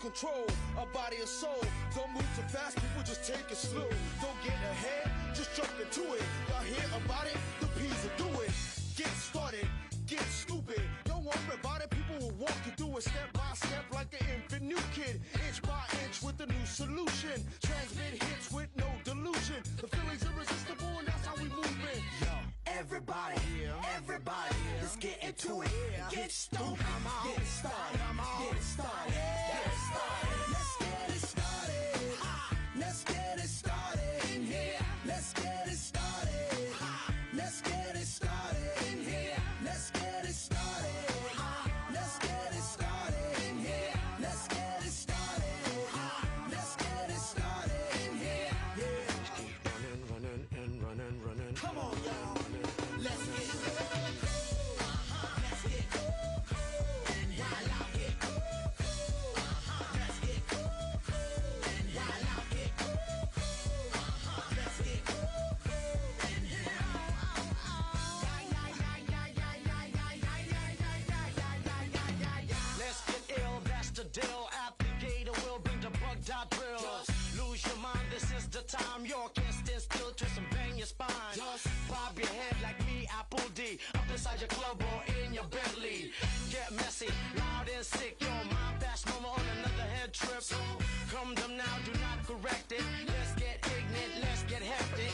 control our body and soul. Don't move too fast, people just take it slow. Don't get ahead, just jump into it. Y'all hear about it? The P's will do it. Get started, get stupid. Don't worry about it, people will walk you through it step by step like an infant new kid. Inch by inch with a new solution. Transmit hits with no delusion. The feeling's irresistible and that's how we move it. Yo, everybody, everybody, let's get into it. Get stupid, get it started, get it started, get it started. Let's get it started. Let's get it started in here. Let's get it started. Let's get it started in here. Let's get it started. Let's get it started in here. Let's get it started. Let's get it started in here. Yeah. Running and running. Come on, y'all. Let's get it. Let's get and while I get let's get and while I get let's get and Let's get ill, that's the deal. Applicator will bring the bug dot drill. Lose your mind, this is the time. You can't stand still, twist and bang your spine. Bob your head like me, Apple D. Up inside your club or in your Bentley. Get messy, loud and sick. Your mind fast, no more on another head trip. Come them now, do not correct it. Let's get ignorant, let's get hectic.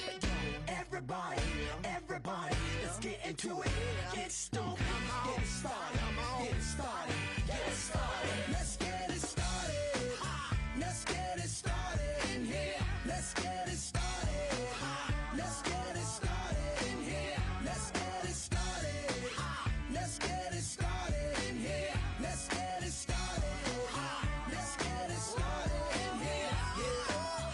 Everybody, everybody, let's get into it. Get stupid, get it started, get it started, get it started. Let's get it started. Let's get it started in here. Let's get it started. Let's get it started in here. Let's get it started. Let's get it started in here. Let's get it started. Let's get it started in here. Yeah.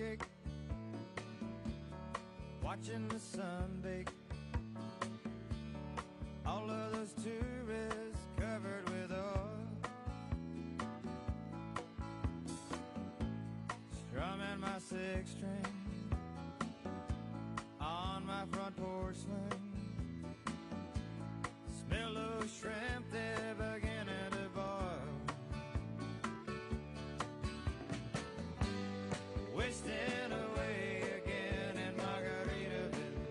cake, watching the sun bake. All of those tourists covered with oil, strumming my six string on my front porch swing. Smell those shrimp, they're beginning to boil. Wasting away again in Margaritaville,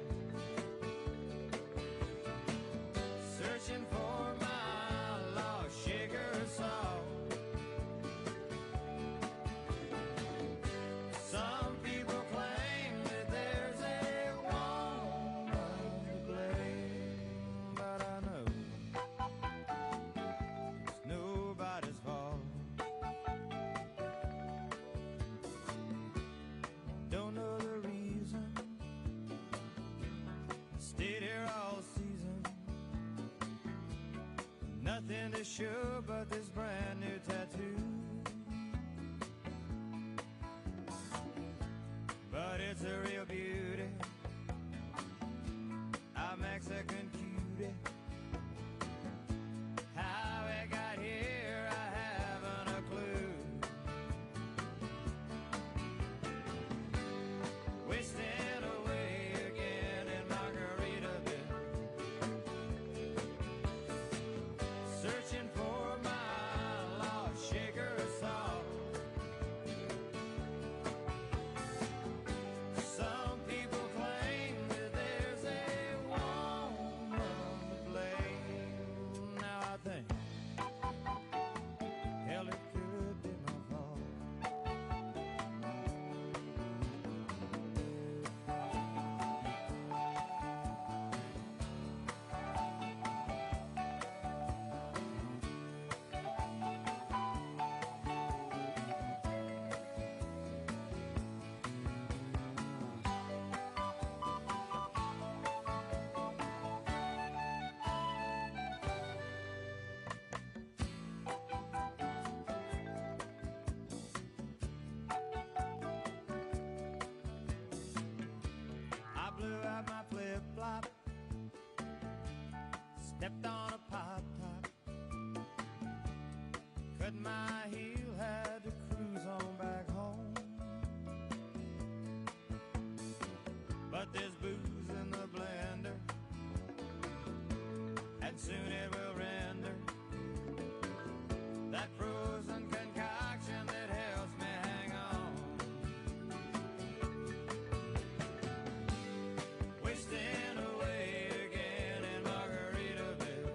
searching for my lost sugar salt. Some people claim that there's a woman to blame, but I know it's nobody's fault. Don't know the reason, stayed here all season. Nothing to show but this brand new tattoo. But it's a real beauty, a Mexican cutie. How it got here, I haven't a clue. Wasting away again in Margaritaville, searching for my lost sugar salt. Some people claim that there's a woman to blame. Now I think, hell, it could be my fault. I blew out my flip-flop, stepped on a pop top, cut my heel, had to cruise on back home. But there's booze in the blender, and soon it will render that frozen concoction that helps me hang on. Wasting away again in Margaritaville,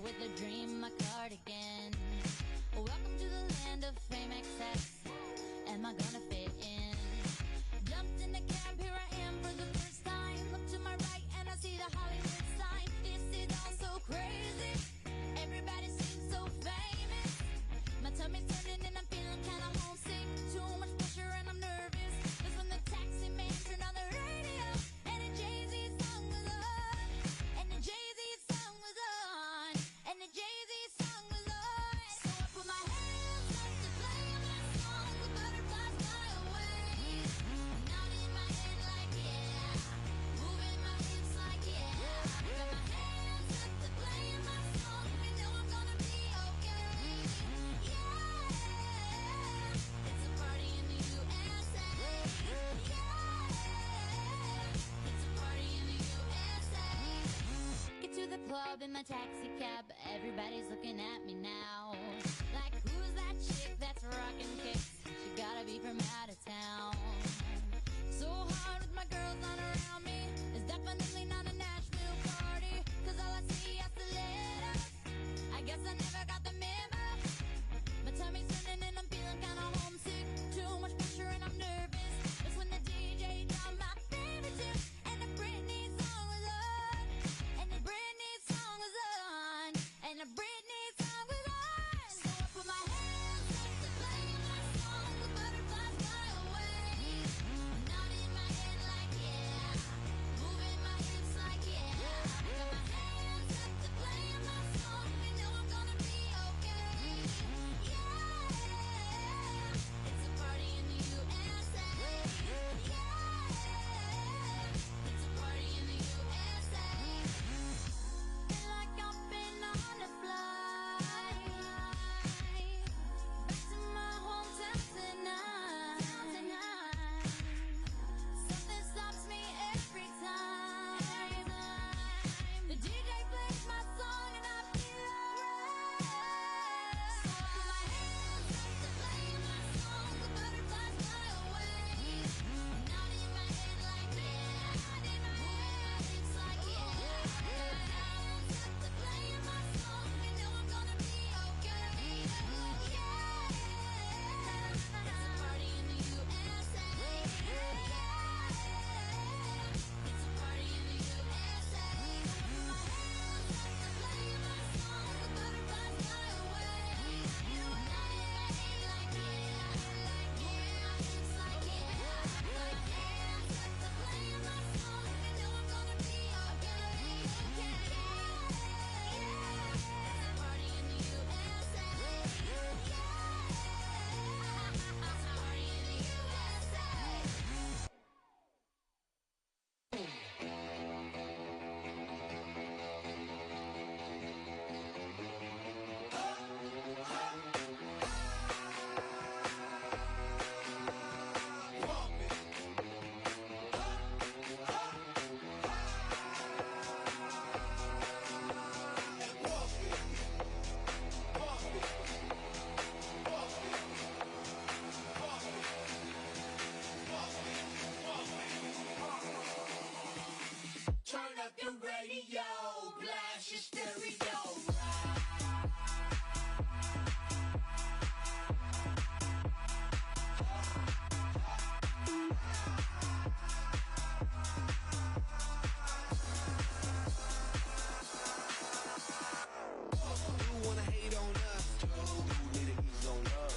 with a dream, my cardigan. Welcome to the land of fame excess. Am I gonna fit in? Jumped in the cab, here I am for the first time. Look to my right and I see the Hollywood sign. This is all so crazy. Everybody seems so famous. My tummy's turning and I'm feeling kinda homesick. Too much pressure and I'm nervous. That's when the taxi man turned on the radio and a Jay-Z song was on. And the Jay-Z song was on. And the Jay-Z song was on. So I put my hands up to play my song. The butterflies fly away. Nodding my head like yeah. Moving my hips like yeah. Got my hands up to play my song. You know I'm gonna be okay. Yeah. It's a party in the USA. Yeah. It's a party in the USA. Get to the club in my taxi cab. Everybody's looking at me now. Like, who's that chick that's rockin' kicks? She gotta be from out of town. So hard with my girls on around me. It's definitely not a Nashville party. Cause all I see are stilettos. I guess I never got the memo. My tummy's turning and I'm feeling kinda homesick. Too much pressure and I'm nervous. That's when the DJ dropped my favorite tune. And the Britney song was on. And the Britney song was on. And the Britney song was on. So I put my hands up to play my song. The butterflies fly away. Nodding my head like yeah. Moving my hips like yeah. Got my hands up to play my song. You know I'm gonna be okay. Yeah. It's a party in the USA. Yeah. It's a party in the USA. Feel like I've been on a flight back to my hometown tonight. Something stops me every time. The DJ plays my song and I feel alright. So I put my hands up to play my song. The butterflies fly away. Nodding my head like yeah. Moving my hips like yeah. Got my hands up to play my song. You know I'm gonna be okay. Yeah. It's a party in the USA. Yeah. It's a party in the USA. Put my hands up to play my song. The butterflies fly away. Nodding my head like yeah. Moving my hips like yeah. Got my hands up to play my song. You know I'm gonna be okay. Yeah. It's a party in the USA. Yeah. It's a party in the USA. Turn up the radio, blast your stereo. You wanna hate on us? Need to ease on up.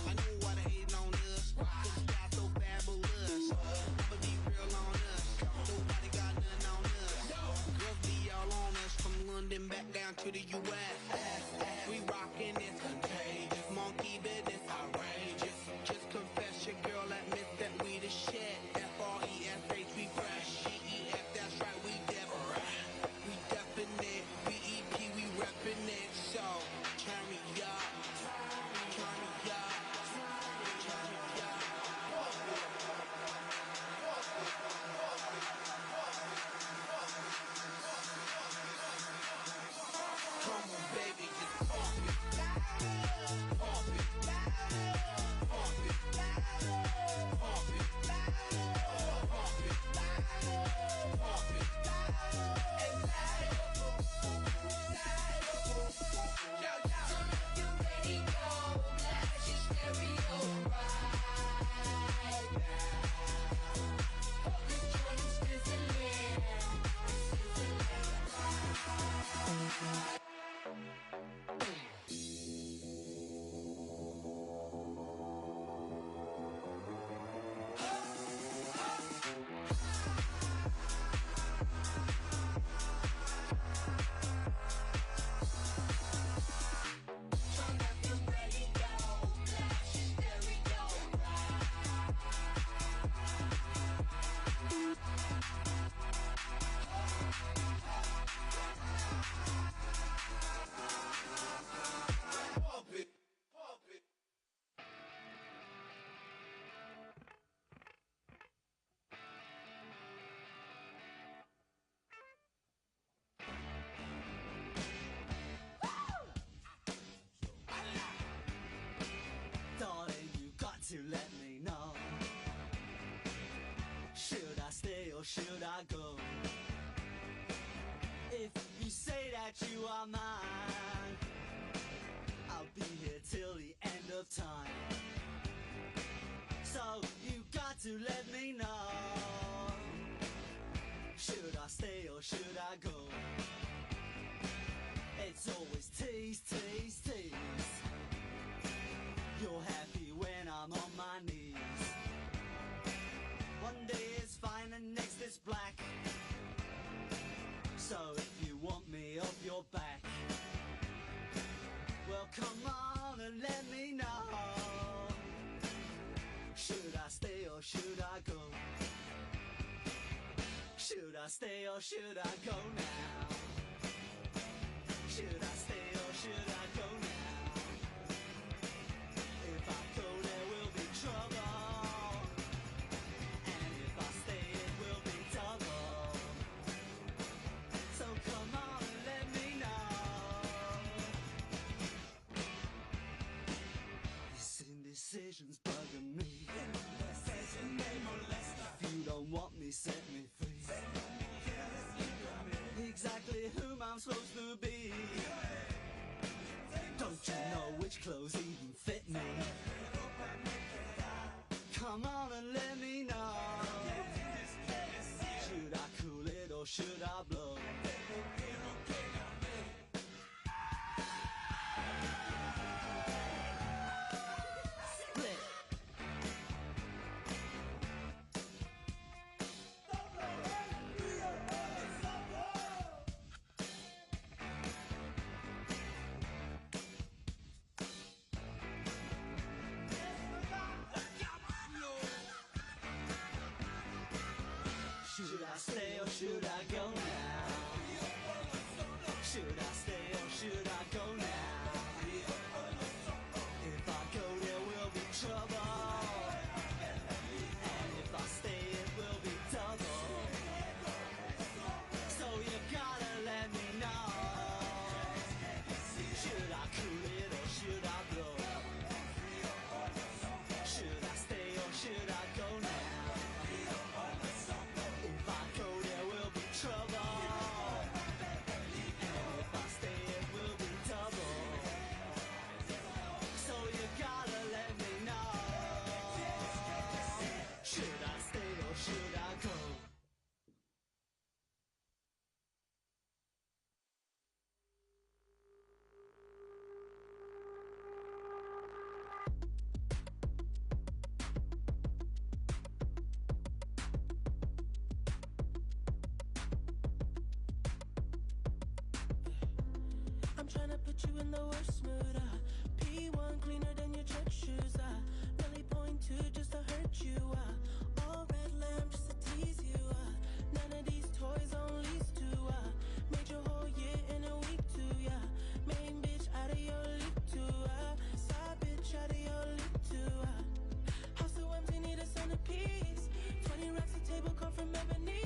I know why they hating on us. Cause we got so fabulous. I'ma be real on us. Nobody got nothing on us. Girls be all on us from London back down to the US. We rockin' this contagious. Monkey business outrageous. Just confess your girl admits that we the shit. F-R-E-S-H, we fresh. G-E-F, that's right, we different. We definite. B-E-P, we reppin' it. So, turn me up. Turn me up. Turn me up. Come on, baby, just pump it. Pump it. or should I go? If you say that you are mine, I'll be here till the end of time. So you got to let me know, should I stay or should I go? It's always tease, tease, tease. You're happy when I'm on my knees. One day it's fine and next it's black. So if you want me off your back, well come on and let me know, should I stay or should I go? Should I stay or should I go now? Should I stay or should I go now? If I go there will be trouble, and if I stay it will be double. So come on and let me know. This indecision's bugging me. If you don't want me, set me free. Exactly whom I'm supposed to be. Don't you know which clothes even fit me? Come on and let me know, should I cool it or should I blow? Split. Should I stay or should I go now? Should I stay or should I go now? If I go there will be trouble, and if I stay it will be double. So you gotta let me know, should I cool it or should I blow? Should I stay or should I go now? If I go there will be trouble, and if I stay it will be double. So you gotta let me know, should I stay or should I go? I'm tryna put you in the worst mood. P1 cleaner than your church shoes. Really point to just to hurt you. All red lamp just to tease you. None of these toys on lease to. Made your whole year in a week too. Yeah, main bitch out of your league too. Side bitch out of your league too. House so empty, need a centerpiece. 20 racks a table come from ebony.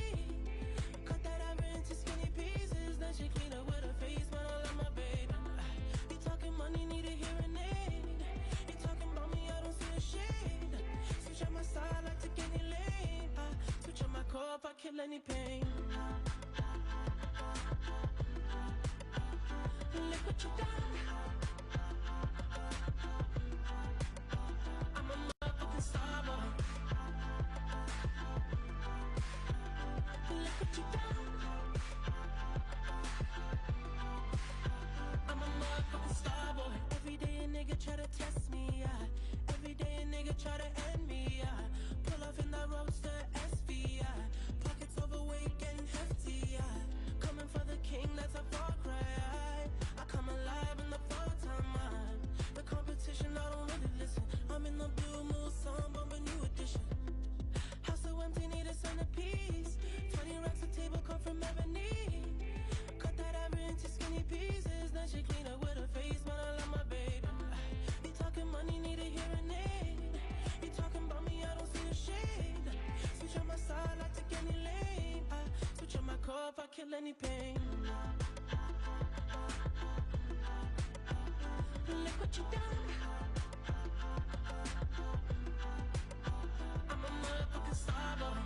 Cut that iron into skinny pieces. Then she clean up with her face, man. I love my baby. You talking money, need a hearing aid. You talking about me, I don't see a shade. Switch on my side, like take any lane. Switch on my core if I kill any pain. Look what you done. I'm a motherfucking star boy. Look what you done. I'm a motherfucking star boy. Every day a nigga try to test me, every day a nigga try to end me, pull off in that roadster SV, pockets overweight getting hefty, coming for the king, that's a far cry. I come alive in the fall time, the competition, I don't really listen. I'm in the blue moon, song, bumping new edition. House so empty, need a centerpiece. 20 racks a table come from ebony. Cut that ivory into skinny pieces. Then she clean up with her face, man, I love my baby. You talking money, need a hearing aid. You talking about me, I don't see a shade. Switch on my side, I take any lane. Switch on my core if I kill any pain. Look what you done. I'm a motherfucking star boy.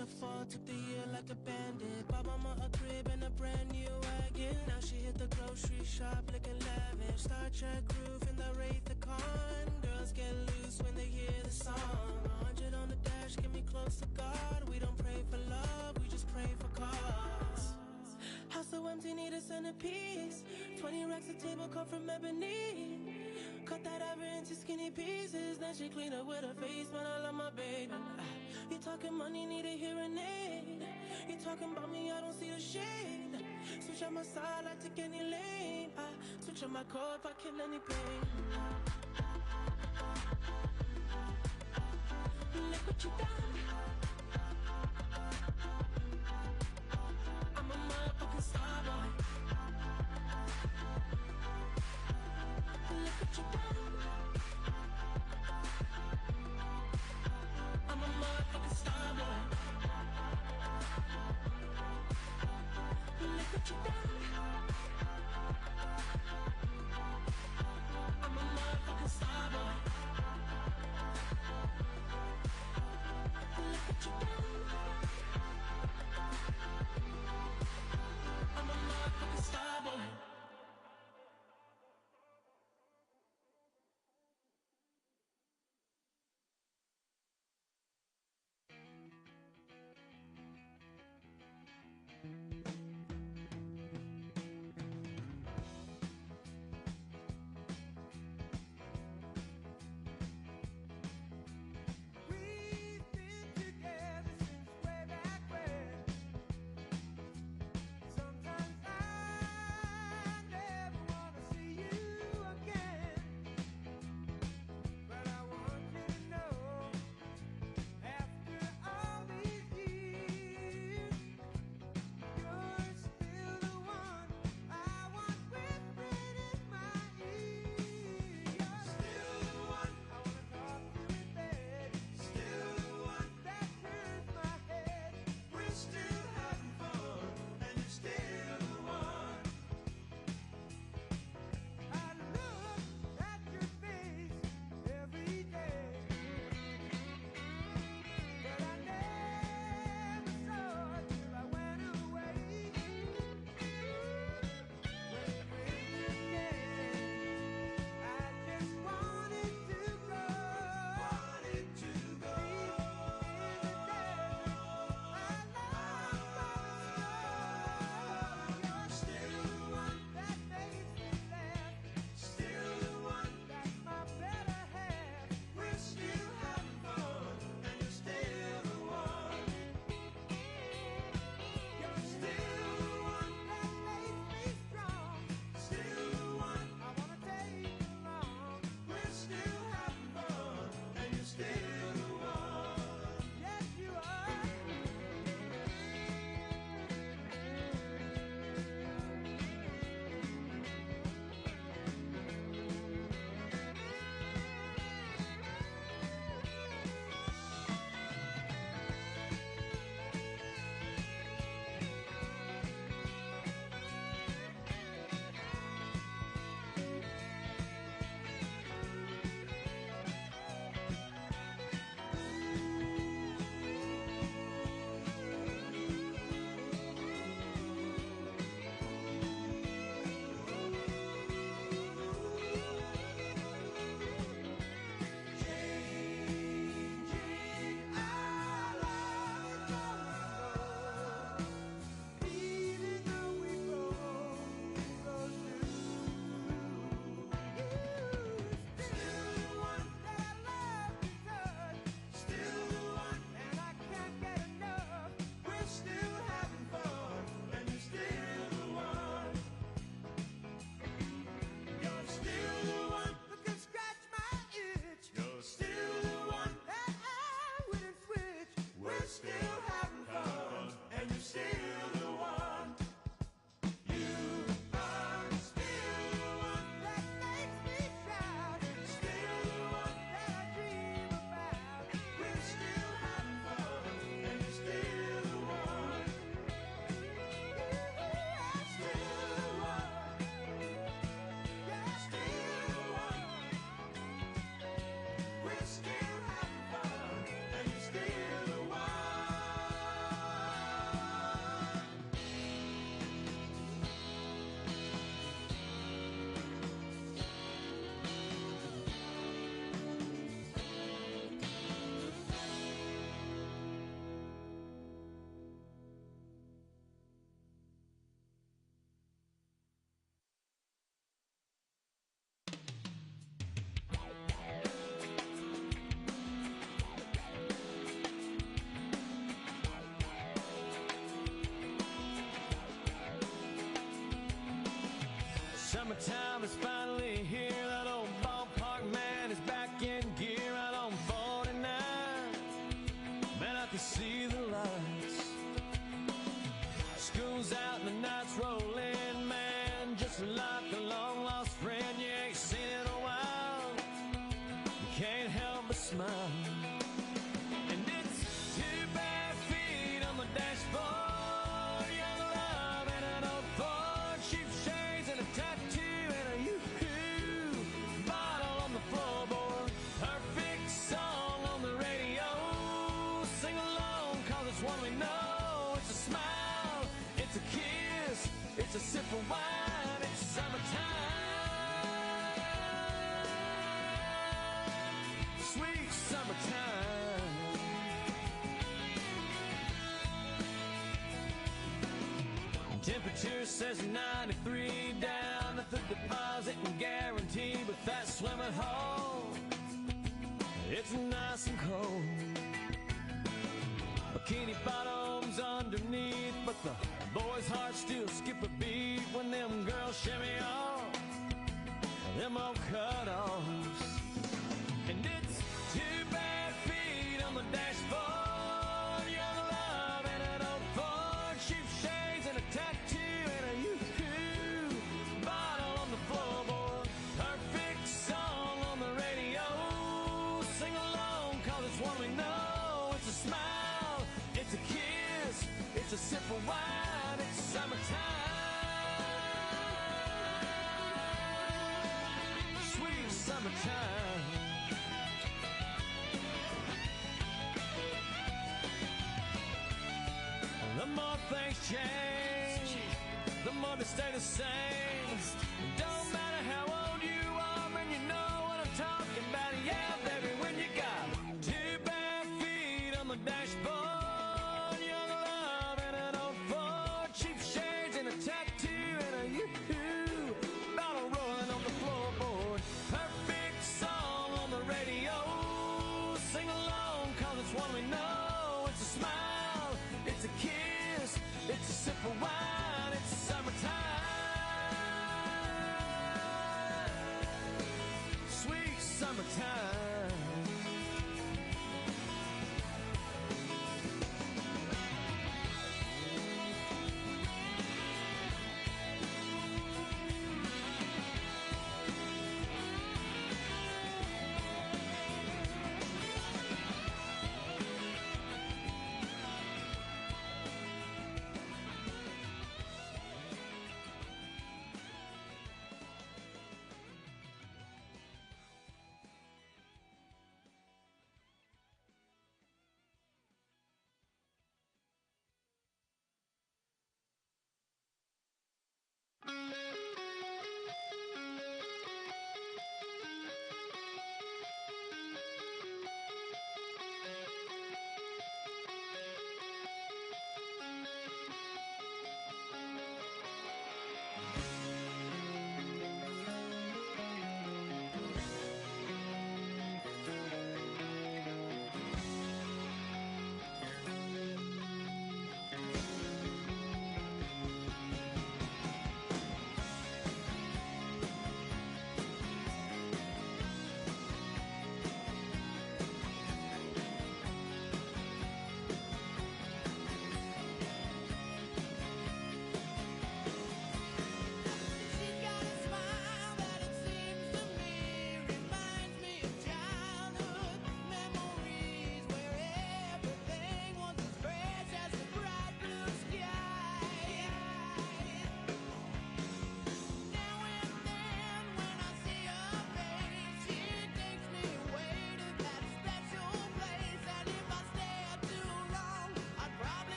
the fall, took the year like a bandit. Bought mama a crib and a brand new wagon. Now she hit the grocery shop looking lavish. Star Trek roof in the Wraith the Con. Girls get loose when they hear the song. 100 on the dash, get me close to God. We don't pray for love, we just pray for cause. House so empty, need a centerpiece. 20 racks of table cut from ebony. Cut that ever into skinny pieces. Then she clean up with her face, man, I love my baby. You talking money, need a hearing aid. You talking about me, I don't see the shade. Switch on my side, I take any lane. I switch on my core if I kill any pain. Look what you done. I'm a motherfucking star boy. Look what you done. I'm a motherfucking star boy. Look what you done. I'm a motherfucking star boy. Look what you done. I'm a motherfucking star boy. Summertime is finally here. That old ballpark man is back in gear out on 49. Man, I can see the lights. School's out and the nights roll in, man. Just like a long lost friend you ain't seen in a while. You can't help but smile. And it's 2 bare feet on the dashboard. Young love and an old Ford. Cheap shades and a tattoo and a yoo-hoo. Bottle on the floorboard. Perfect song on the radio. Sing along cause it's one we know. It's a smile, it's a kiss, it's a sip of wine. It's summertime, sweet summertime. Temperature says 93 down at the deposit and guarantee, but that swimming hole, it's nice and cold. Bikini bottoms underneath, but the boys' hearts still skip a beat when them girls shimmy off them old cut-offs. And it's 2 bare feet on the dashboard. Young love and an old Ford. Cheap shades and a tattoo and a yoo-hoo. Bottle on the floorboard. Perfect song on the radio. Sing along cause it's one we know. It's a smile, it's a kiss, it's a sip of wine. It's summertime, sweet summertime. The more things change, the more they stay the same. Don't matter how old you are, and you know what I'm talking about. Yeah, baby, when you got 2 bare feet on the dashboard. Young love and an old Ford. Cheap shades and a tattoo and a yoo-hoo. Bottle rolling on the floorboard. Perfect song on the radio. Sing along cause it's one we know. It's a smile, it's a kiss, it's a sip of wine. It's summertime,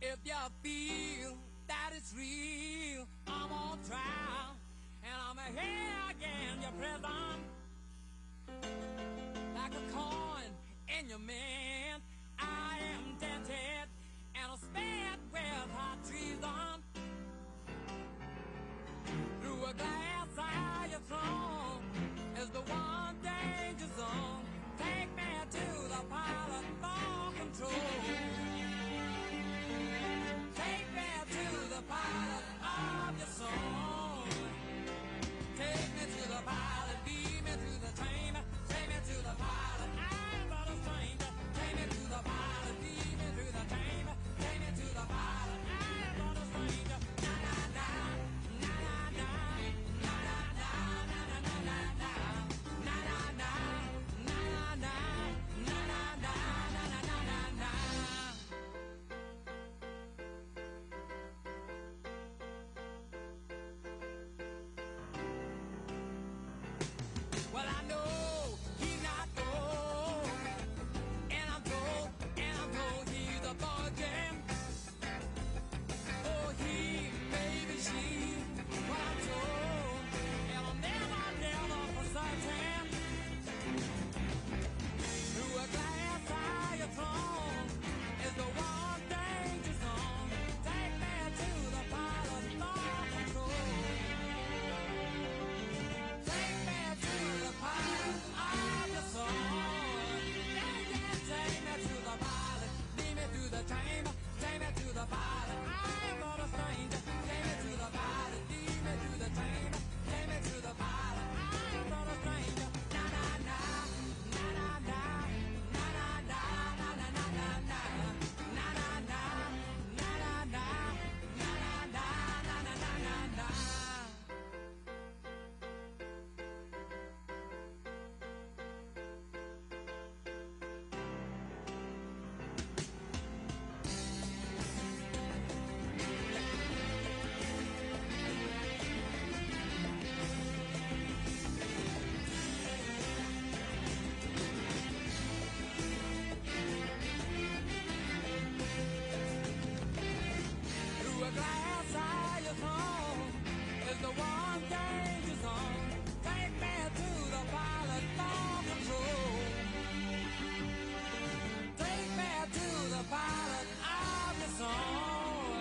If you feel that it's real, I'm on trial, and I'm here again, your prison. Like a coin in your mint, I am dented, and I'm spared with hot treason. Through a glass eye you thrown is the one danger zone. Take me to the pilot for control. Take me to the pilot of your soul. Take me to the pilot, lead me to the chamber. Take me to the pilot, I'm but a stranger. Take me to the pilot, lead me to the chamber. Take me to the pilot, I'm but a stranger. Na na na, na na na, na na na, na na na na, na na na, na na na, na na na, na na na na. Well, I know he's not gold, and I'm told he's a virgin. Oh, he, maybe she, well, I'm told, and I'm never for certain. Through a glass eye you thrown is the one danger zone. Take me to the pilot for control. Take me to the pilot of your soul. Yeah, yeah, take me to the pilot. Lead me through the chamber. Take me to the pilot. I'm not a stranger. Take me to the pilot. Lead me through the chamber. Take me to the pilot. I'm not a stranger. Na na na, na na na, na na na, na na na na na, na na na, na na na, na na na, na na na na na. Through a glass eye you thrown is the one danger zone. Take me to the pilot for control. Take me to the pilot of your soul.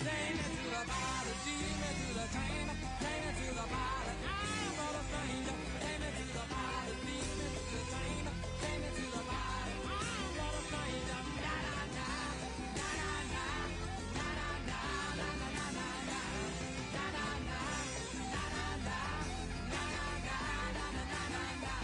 Take me to the pilot, lead me to the chamber. Take me to the pilot, I'm not a stranger. Take me to the pilot, lead me to the chamber. Take me to the pilot, I'm not a stranger. Na na na, na na na, na na na, na na na na na, na na na, na na na, na na na, na na na na na.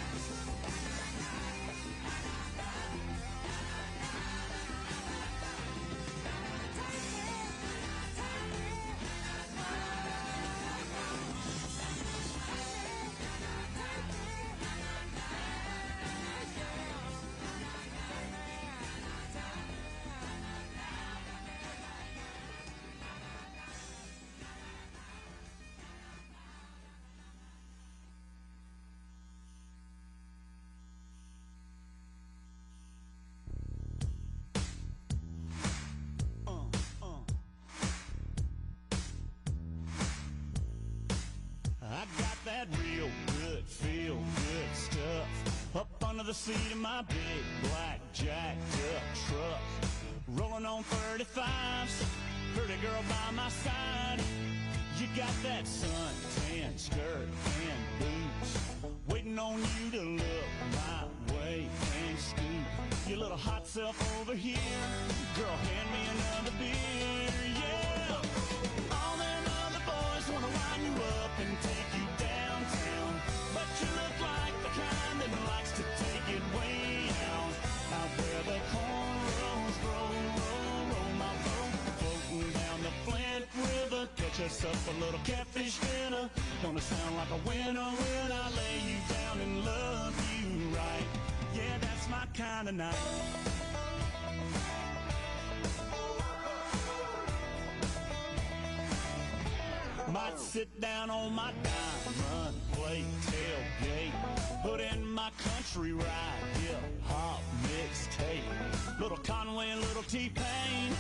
I got that real good, feel good stuff up under the seat of my big black jacked up truck. Rolling on 35s, pretty girl by my side. You got that suntan skirt and boots, waiting on you to look my way and scoot your little hot self over here. Girl, hand me another beer, yeah. All them other boys wanna wind you up and take you downtown, but you look like the kind that likes to take it way out. Out where the cornrows roll, roll, roll my boat, floating down the Flint River. Catch us up a little catfish dinner. Gonna sound like a winner when I lay you down and love you right. Yeah, that's my kind of night. Might sit down on my diamond plate tailgate, put in my country ride, hip-hop mixtape. Little Conway and little T-Pain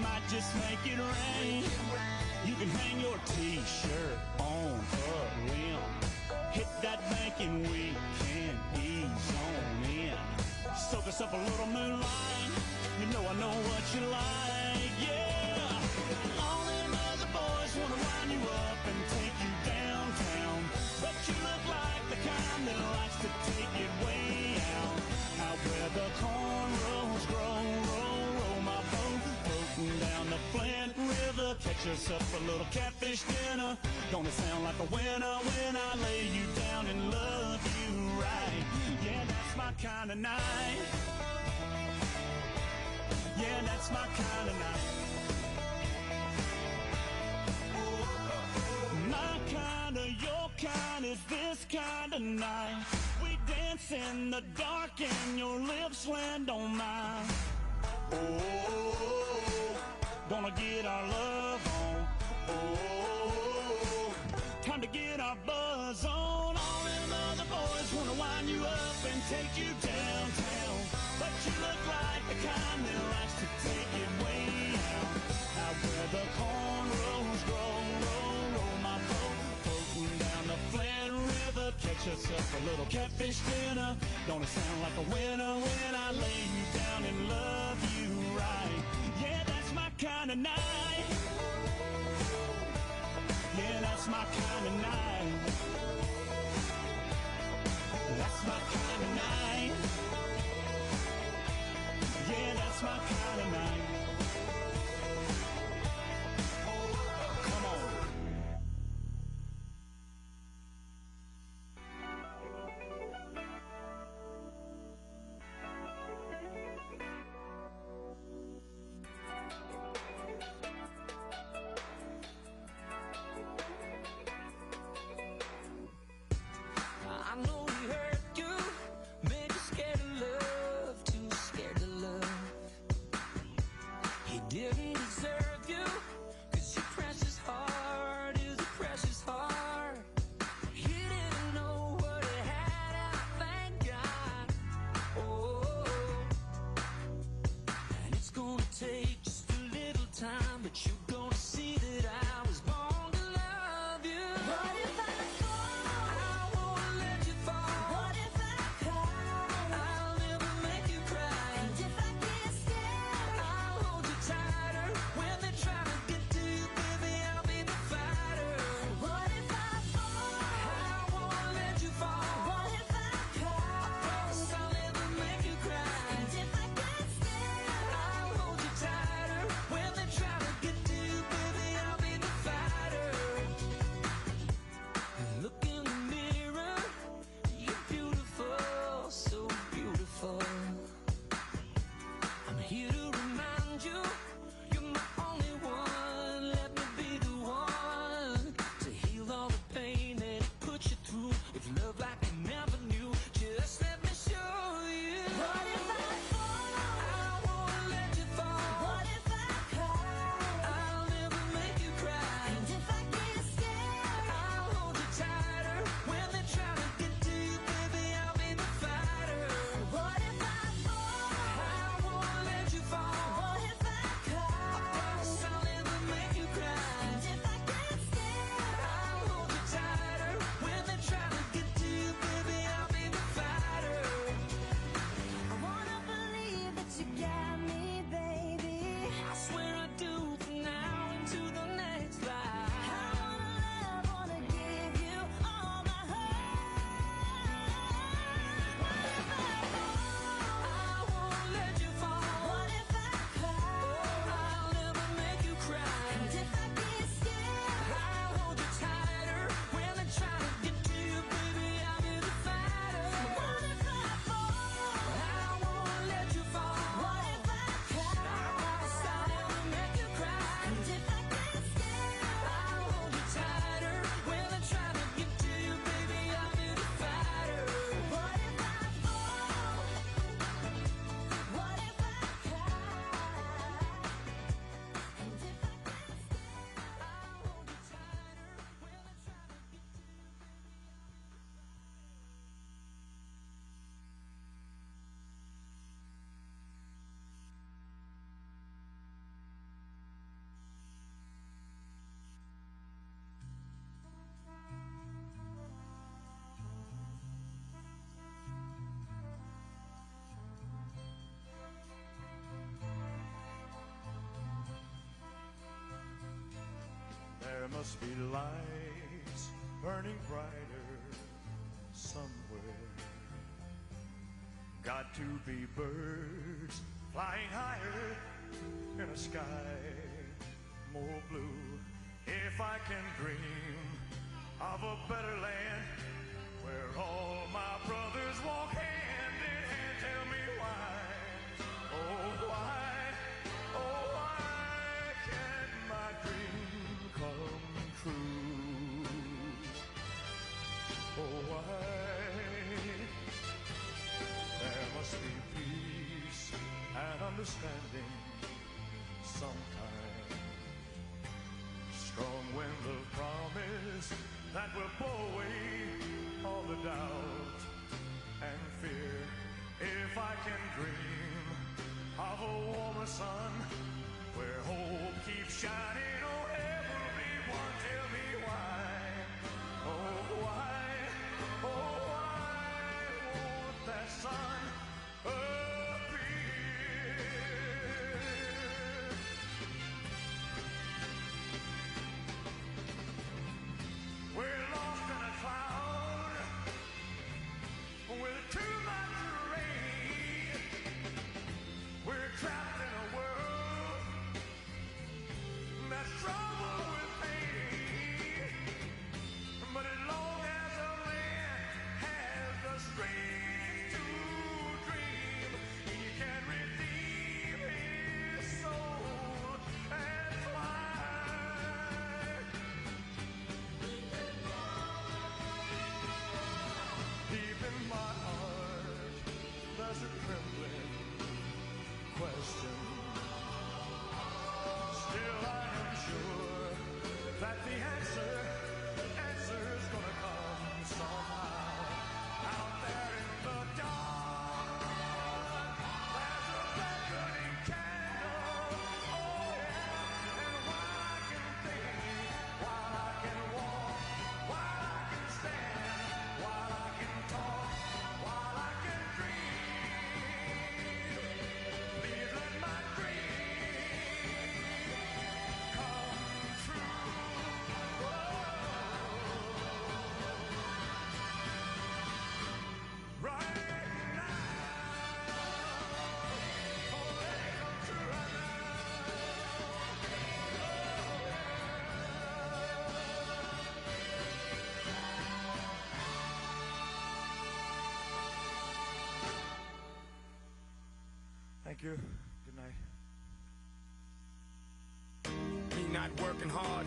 might just make it rain. You can hang your T-shirt on a limb. Hit that bank and we can ease on in. Soak us up a little moonlight. You know I know what you like, yeah. All them other boys wanna line you up and take you downtown, but you look like the kind that likes to take it way out. Out where the cornrows grow, roll my boat, floating down the Flint River. Catch us up a little catfish dinner. Don't it sound like a winner when I lay you down and love you right? Yeah, that's my kind of night. Yeah, that's my kind of night. My kind of, your kind is this kind of night. We dance in the dark and your lips land on mine. Oh, gonna get our love on. Oh, time to get our buzz on. All them other boys wanna wind you up and take you downtown, but you look like the kind that likes to take it way out. Out where the cornrows grow, roll my boat, floating down the Flint River. Catch us up a little catfish dinner. Don't it sound like a winner when I lay you down and love you right? Yeah, that's my kind of night. Yeah, that's my kind of night. That's my kind of night. Yeah, that's my kind of night. Come on. must be lights burning brighter somewhere. Got to be birds flying higher in a sky more blue. If I can dream of a better land where all my brothers walk hand in hand, tell me why, oh why can't my dream come true? Oh why? There must be peace and understanding sometime. Strong wind of promise that will blow away all the doubt and fear. If I can dream of a warmer sun where hope keeps shining, oh everyone, tell me why, oh why won't that sun appear? We're lost in a cloud with too much rain. We're trapped in a world that's troubled with pain. But as long as a man has the strength to dream, he can redeem his soul and fly. Deep in my heart, there's a trembling question. Still I am sure that the answer's gonna come somehow. Out there in the dark, there's a beckoning candle. Oh yeah, and while I can think, while I can walk, while I can stand, while I can talk, while I can dream, please let my dream come true. Right now, oh, let it come true right now. Thank you. Good night. Me not working hard.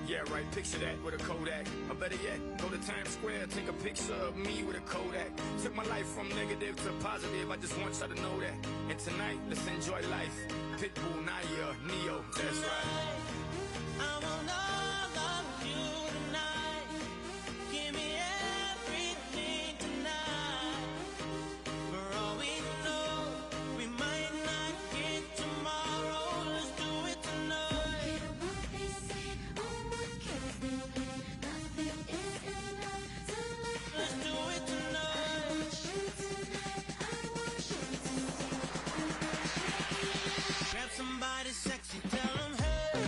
Yeah, right, picture that with a Kodak. Or better yet, go to Times Square, take a picture of me with a Kodak. Took my life from negative to positive, I just want y'all to know that. And tonight, let's enjoy life. Pitbull, Naya, Neo, that's right. I want all of you tonight. Give me everything tonight. For all we know, we might not get tomorrow. Let's do it tonight. Let's do it tonight. Grab somebody sexy, tell them hey.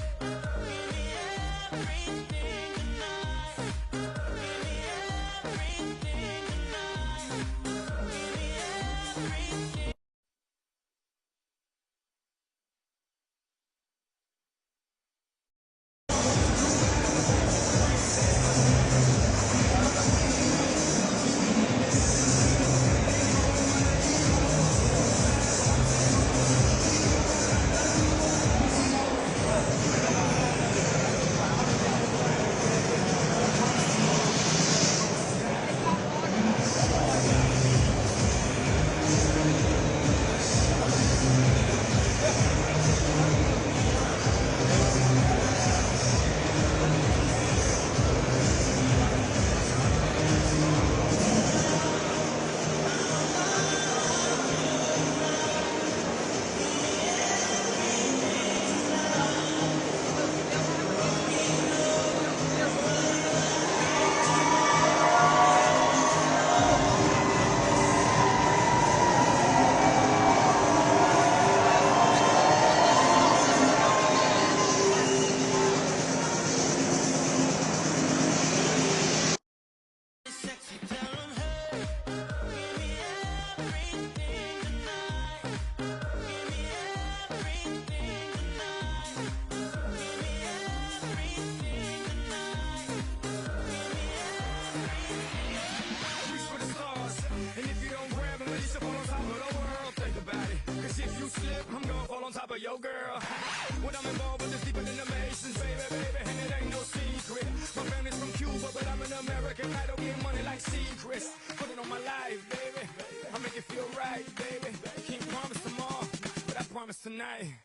win American Idol, get money like secrets. Put it on my life, baby. I make it feel right, baby. Can't promise tomorrow, but I promise tonight.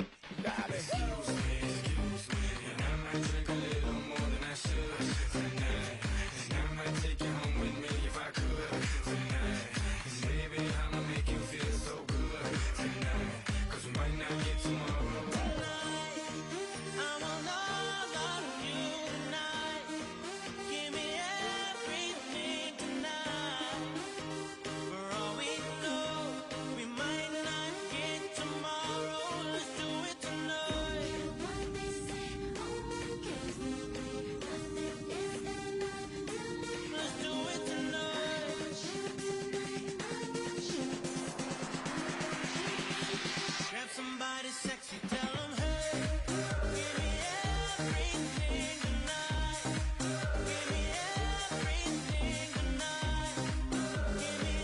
Darling. Excuse me, and I might drink a little more than I should tonight. And I might take you home with me if I could tonight. And baby, I'ma make you feel so good tonight. 'Cause we might not get tomorrow. Somebody sexy, tell them, hey, give me everything tonight. Give me everything tonight. Give me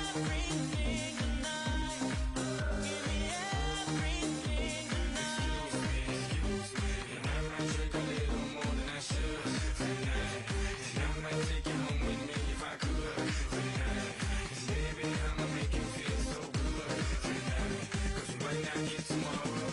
everything tonight. Give me everything tonight. Excuse me, and I might drink a little more than I should tonight. And I might take you home with me if I could tonight. And baby, I'ma make you feel so good tonight. 'Cause we might not get tomorrow.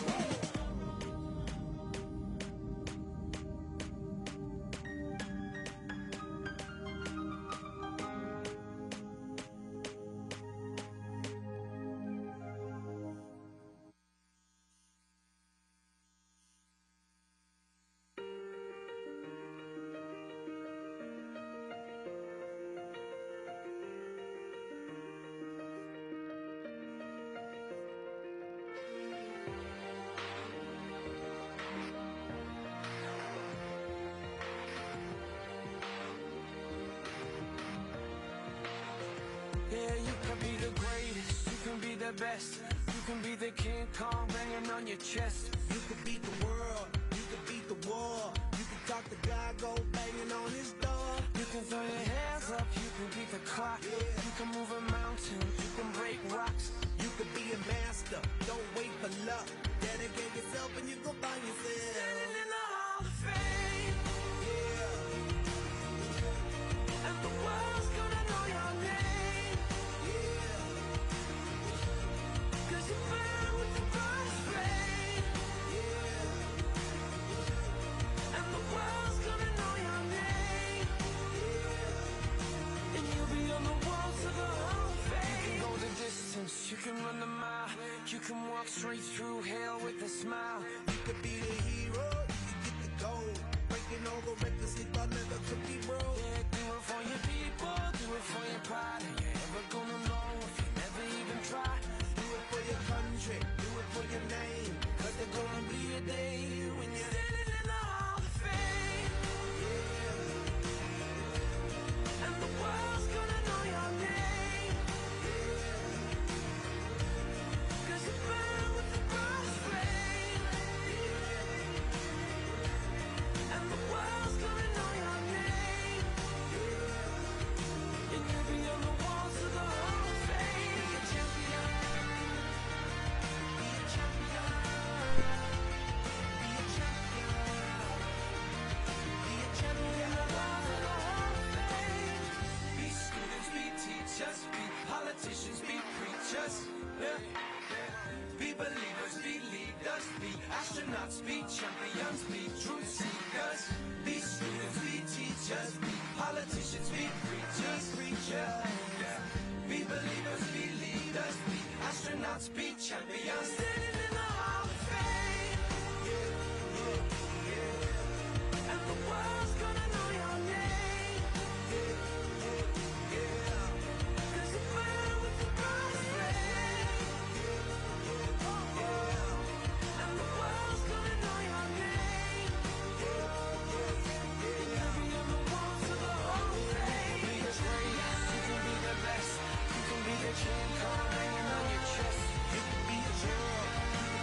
Yeah, you can be the greatest, you can be the best. You can be the King Kong banging on your chest. You could beat the world, you could beat the war. You could talk to God, go banging on his door. You can throw your hands up, you can beat the clock. You can move a mountain, you can break rocks. You could be a master, don't wait for luck. Dedicate yourself and you go find yourself. Standing in the Hall of Fame, Yeah, and the world's gonna know your name. yeah, 'Cause you burn with the brightest flame, yeah, and the world's gonna know your name. And you'll be on the walls of the Hall of Fame. You can go the distance, you can run the mile. You can walk straight through hell with a smile. you could be the hero, you could get the gold. Breaking all the records he thought never could be broke. Yeah, do it for your people, do it for your pride. And you're ever gonna know if you never even try. Do it for your country, do it for your name. 'Cause there's gonna be a day when you're Standing in the Hall of Fame, and the world's gonna know your name. 'Cause you burn with the brightest flame, and the world's gonna know your name. And you'll be on the walls of the Hall of Fame. Be a champion, be a champion, be a champion, be a champion of the Hall of Fame. Be students, be teachers, be politicians, be preachers. Yeah. Be believers, be leaders, be astronauts, be champions, be truth seekers. Be students, be teachers, be politicians, be preachers, yeah. Be believers, be leaders, be astronauts, be champions. Standing in the Hall of Fame, and the world's gonna know your name. 'Cause you burn with the brightest flame, and the world's gonna know your name. And you'll be on the walls of the Hall of Fame. You can be the greatest, you can be the best. You can be the King Kong hanging on your chest. You could be a hero, you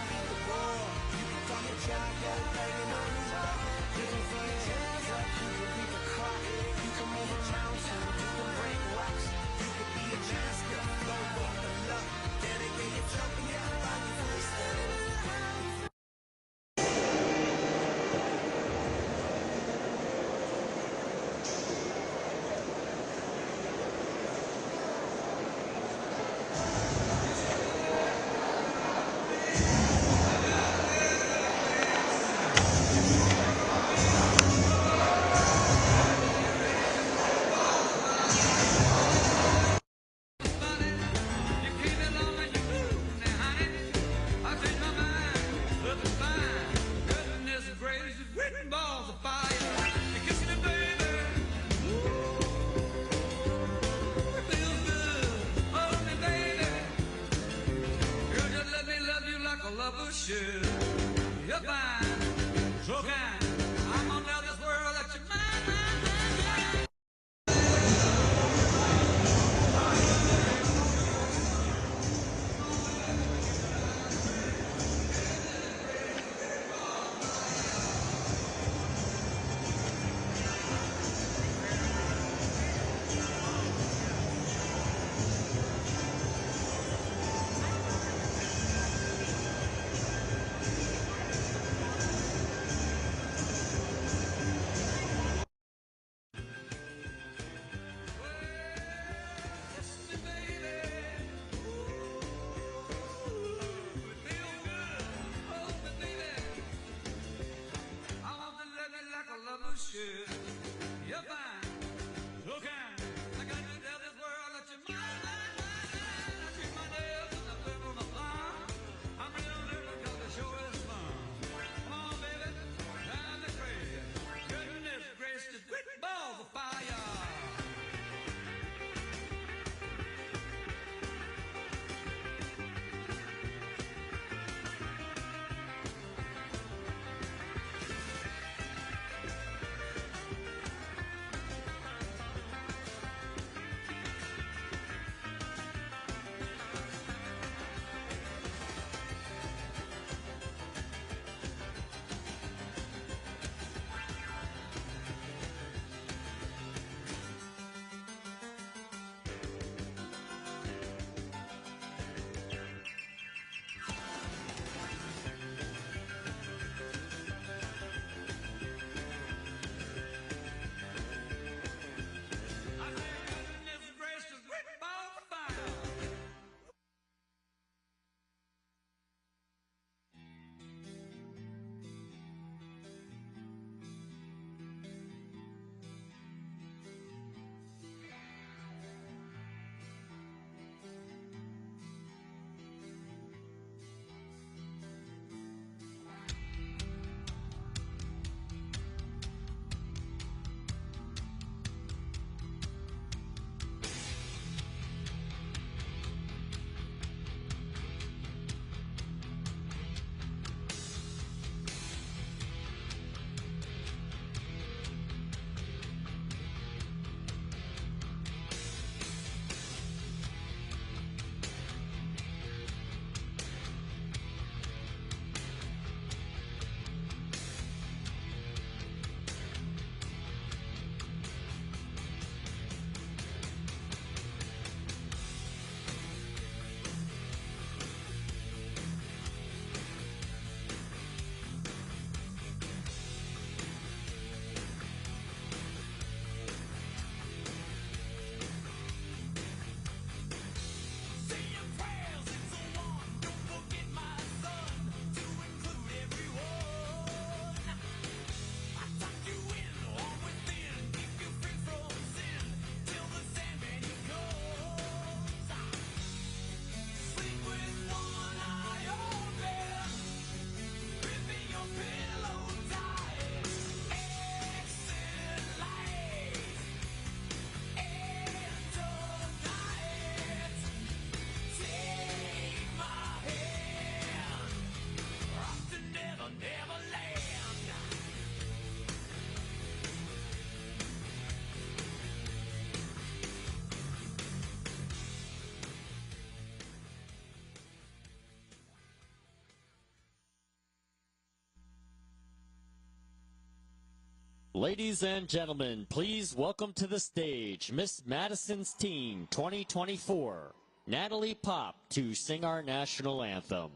Ladies and gentlemen, please welcome to the stage Miss Madison's Teen 2024, Natalie Pop, to sing our national anthem.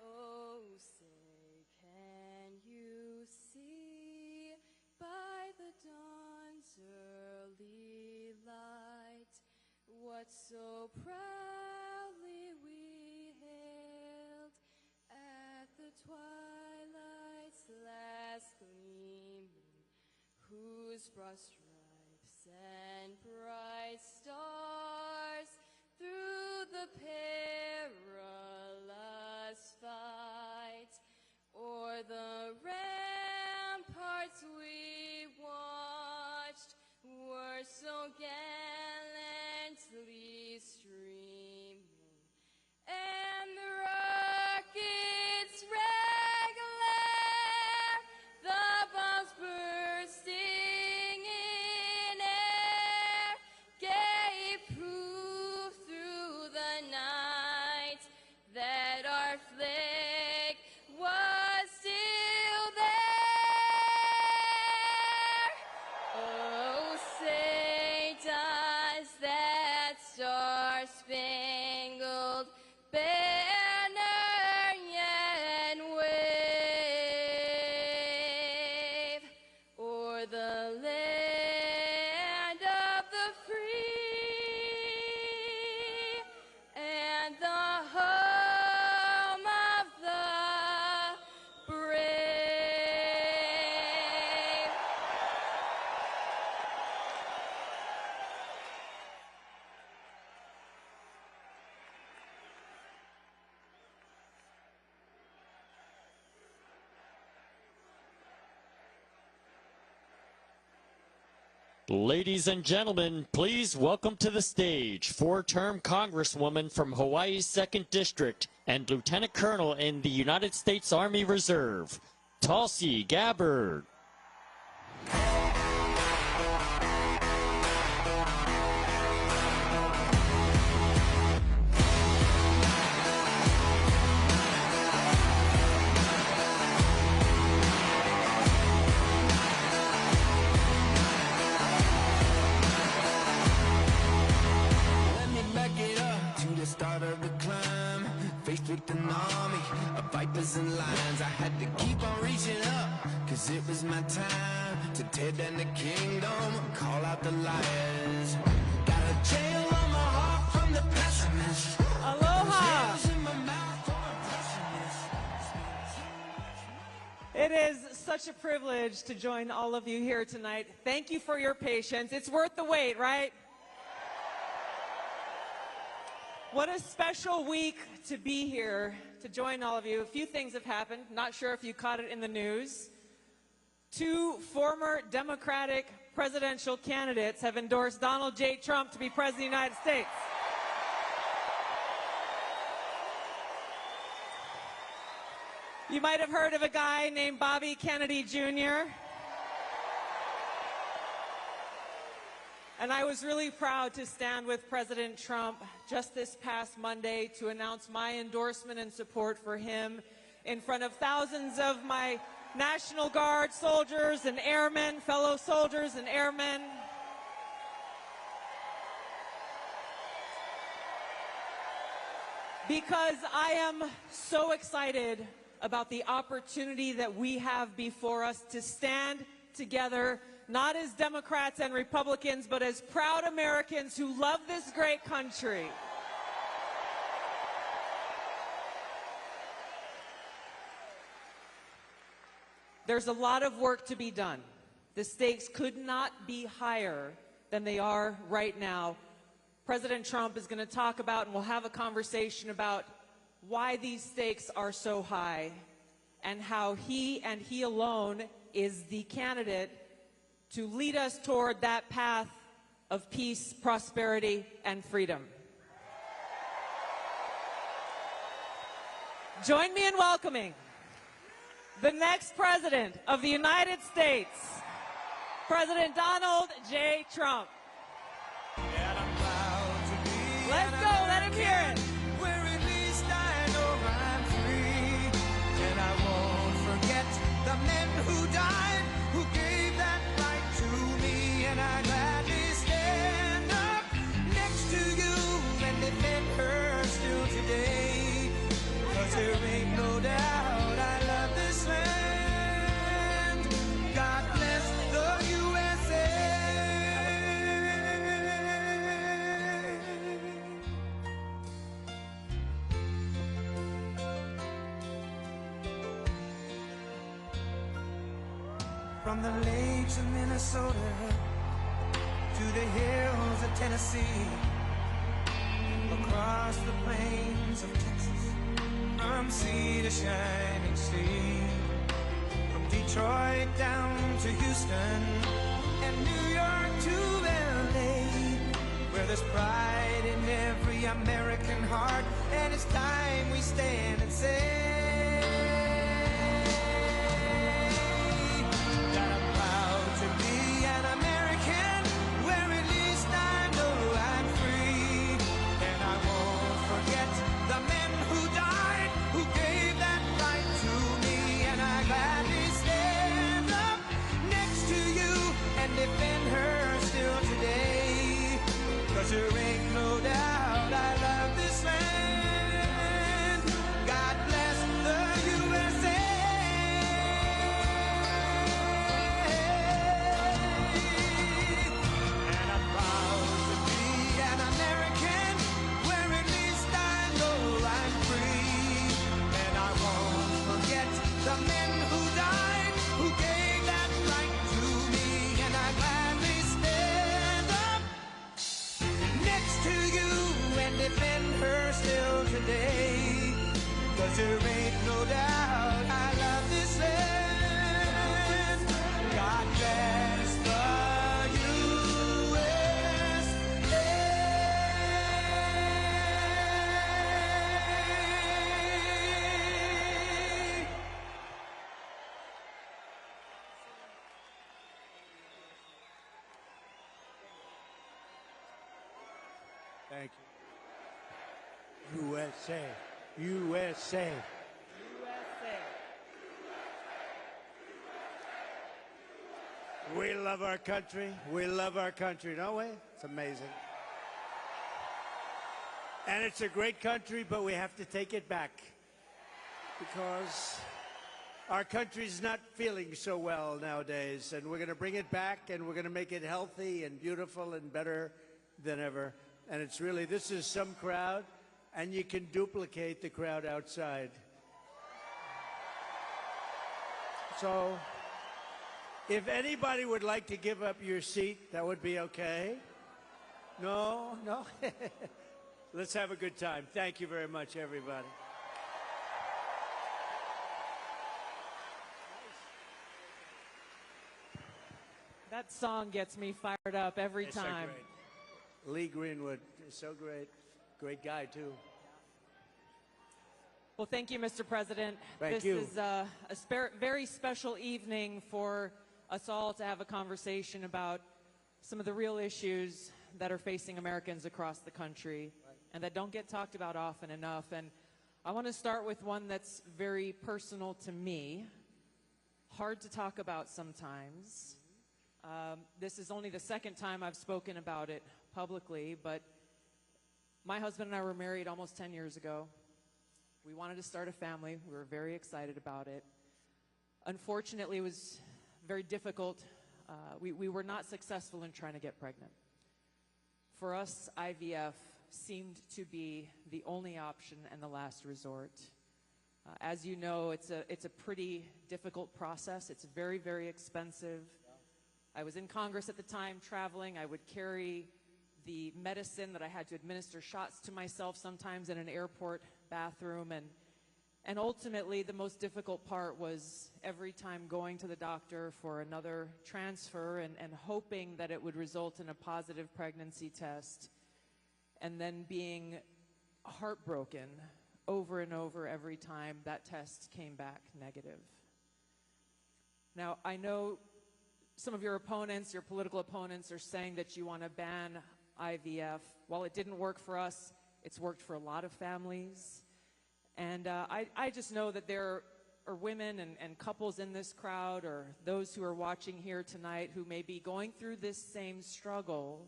Oh, say, can you see by the dawn's early light what so proudly we hailed at the twilight's last gleaming, whose broad stripes and bright stars through the perilous fight o'er the ramparts we watched were so gallantly streaming, and the rockets' red glare, the bombs bursting in air, gave proof through the night that our flag was still there. Oh, say does that star-spangled banner yet wave o'er the land of the free and the home of the brave? Ladies and gentlemen, please welcome to the stage four-term Congresswoman from Hawaii's 2nd District and Lieutenant Colonel in the United States Army Reserve, Tulsi Gabbard. Let me back it up to the start of the climb. Faced with an army of vipers and lions, I had to keep on reaching up, cause it was my time to tear down the kingdom, call out the liars. Got a jail on my heart from the pessimist. Aloha! Tears in my mouth for a pessimist. It is such a privilege to join all of you here tonight. Thank you for your patience. It's worth the wait, right? What a special week to be here to join all of you. A few things have happened. Not sure if you caught it in the news. 2 former Democratic presidential candidates have endorsed Donald J. Trump to be President of the United States. You might have heard of a guy named Bobby Kennedy Jr. And I was really proud to stand with President Trump just this past Monday to announce my endorsement and support for him in front of thousands of my National Guard soldiers and airmen, fellow soldiers and airmen. Because I am so excited about the opportunity that we have before us to stand together, not as Democrats and Republicans, but as proud Americans who love this great country. There's a lot of work to be done. The stakes could not be higher than they are right now. President Trump is going to talk about, and we'll have a conversation about why these stakes are so high and how he and he alone is the candidate to lead us toward that path of peace, prosperity, and freedom. Join me in welcoming the next President of the United States, President Donald J. Trump. Let's go, let him hear it. Where at least I know I'm free. From the lakes of Minnesota to the hills of Tennessee, across the plains of Texas, from sea to shining sea, from Detroit down to Houston and New York to LA, where there's pride in every American heart, and it's time we stand and say that I'm proud to be an American, where at least I know I'm free, and I won't forget the men who died, who gave that right to me, and I gladly stand up next to you and defend her still today, 'cause there ain't no doubt I love this land. God bless the USA. And I'm proud to be an American, where at least I know I'm free, and I won't forget the men who died, who gave that right to me, and I gladly stand up next to you and defend her still today, 'cause there ain't no doubt I love this land. God bless the USA. Thank you. USA. USA. We love our country. We love our country, don't we? It's amazing. And it's a great country, but we have to take it back, because our country's not feeling so well nowadays, and we're going to bring it back, and we're going to make it healthy and beautiful and better than ever. And it's really, this is some crowd, and you can duplicate the crowd outside. So if anybody would like to give up your seat, that would be okay. No? No? Let's have a good time. Thank you very much, everybody. That song gets me fired up every It's so time. great. Lee Greenwood is so great. Great guy, too. Well, thank you, Mr. President. Thank this you. is a very special evening for us all to have a conversation about some of the real issues that are facing Americans across the country and that don't get talked about often enough. And I want to start with one that's very personal to me, hard to talk about sometimes. This is only the second time I've spoken about it publicly, but my husband and I were married almost 10 years ago. We wanted to start a family. We were very excited about it. Unfortunately, it was very difficult. We were not successful in trying to get pregnant. For us, IVF seemed to be the only option and the last resort. As you know, it's a pretty difficult process. It's very, very expensive. I was in Congress at the time, traveling. I would carry the medicine that I had to administer shots to myself sometimes in an airport bathroom. And ultimately, the most difficult part was every time going to the doctor for another transfer and hoping that it would result in a positive pregnancy test, and then being heartbroken over and over every time that test came back negative. Now, I know some of your opponents, your political opponents, are saying that you want to ban IVF. While it didn't work for us, it's worked for a lot of families. And I just know that there are women and couples in this crowd, or those who are watching here tonight, who may be going through this same struggle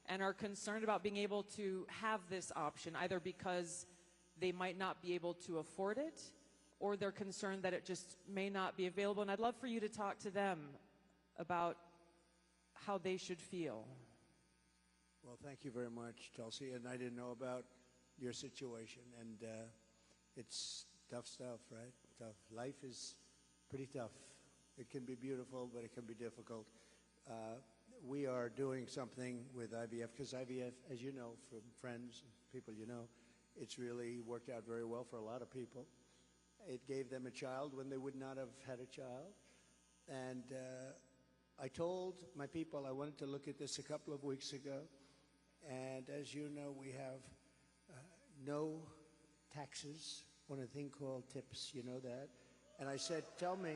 and are concerned about being able to have this option, either because they might not be able to afford it, or they're concerned that it just may not be available. And I'd love for you to talk to them about how they should feel. Well, thank you very much, Tulsi. And I didn't know about your situation. And it's tough stuff, right? Tough. Life is pretty tough. It can be beautiful, but it can be difficult. We are doing something with IVF because IVF, as you know from friends and people you know, it's really worked out very well for a lot of people. It gave them a child when they would not have had a child. And I told my people I wanted to look at this a couple of weeks ago. And as you know, we have no taxes on a thing called tips. You know that? And I said, tell me,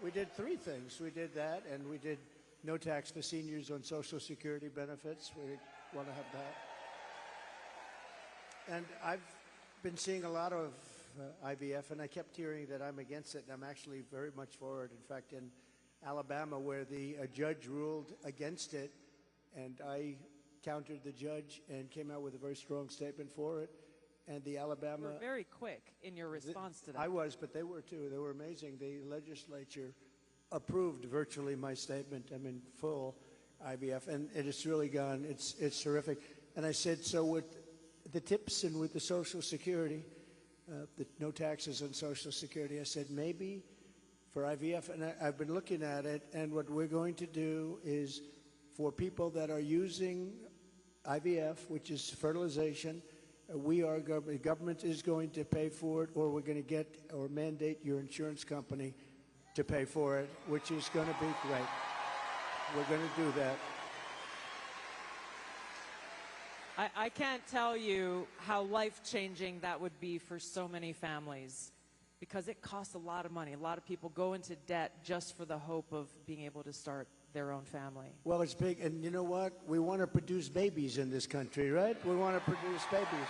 we did three things. We did that, and we did no tax for seniors on Social Security benefits. We want to have that. And I've been seeing a lot of IVF, and I kept hearing that I'm against it, and I'm actually very much for it. In fact, in Alabama, where the judge ruled against it, and I countered the judge and came out with a very strong statement for it, and the Alabama... You were very quick in your response to that. I was, but they were too. They were amazing. The legislature approved virtually my statement. I mean, full IVF, and it's really gone. It's terrific. And I said, so with the tips and with the Social Security, the no taxes on Social Security, I said maybe for IVF, and I've been looking at it, and what we're going to do is for people that are using IVF, which is fertilization, the government is going to pay for it, or we're going to get or mandate your insurance company to pay for it, which is going to be great. We're going to do that. I can't tell you how life-changing that would be for so many families, because it costs a lot of money. A lot of people go into debt just for the hope of being able to start their own family. Well, it's big, and you know what? We want to produce babies in this country, right? We want to produce babies.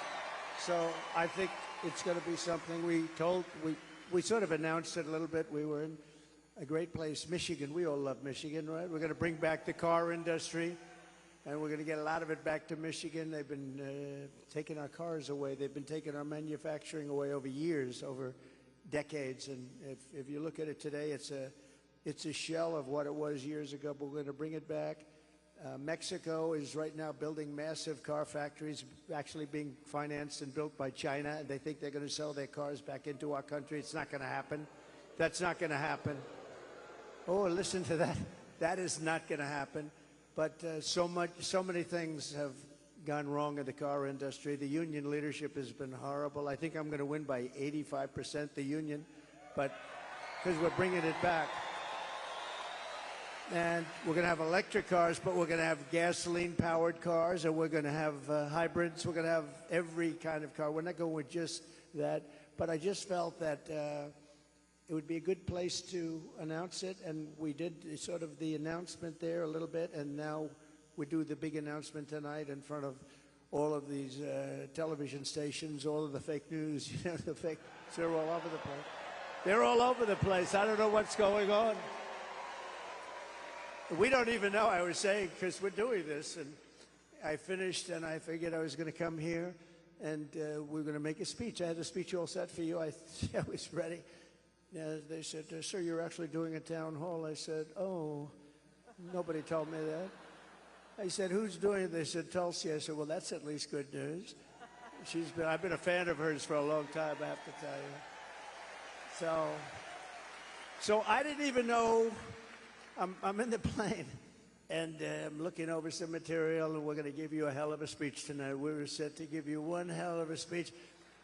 So I think it's going to be something we sort of announced it a little bit. We were in a great place, Michigan. We all love Michigan, right? We're going to bring back the car industry, and we're going to get a lot of it back to Michigan. They've been taking our cars away. They've been taking our manufacturing away over years, over decades. And if you look at it today, it's a shell of what it was years ago, but we're going to bring it back. Mexico is right now building massive car factories, actually being financed and built by China, and they think they're going to sell their cars back into our country. It's not going to happen. That's not going to happen. Oh, listen to that. That is not going to happen. But so many things have gone wrong in the car industry. The union leadership has been horrible. I think I'm going to win by 85%, the union, but because we're bringing it back. And we're going to have electric cars, but we're going to have gasoline-powered cars, and we're going to have hybrids. We're going to have every kind of car. We're not going with just that. But I just felt that it would be a good place to announce it, and we did sort of the announcement there a little bit, and now we do the big announcement tonight in front of all of these television stations, all of the fake news, you know, the fake, they're all over the place. They're all over the place. I don't know what's going on. We don't even know, I was saying, because we're doing this, and I finished, and I figured I was going to come here, and we're going to make a speech. I had a speech all set for you. I was ready. They said, sir, you're actually doing a town hall. I said, oh, nobody told me that. I said, who's doing it? They said, Tulsi. I said, well, that's at least good news. I've been a fan of hers for a long time, I have to tell you. So I didn't even know. I'm in the plane, and I'm looking over some material, and we're going to give you a hell of a speech tonight. We were set to give you one hell of a speech.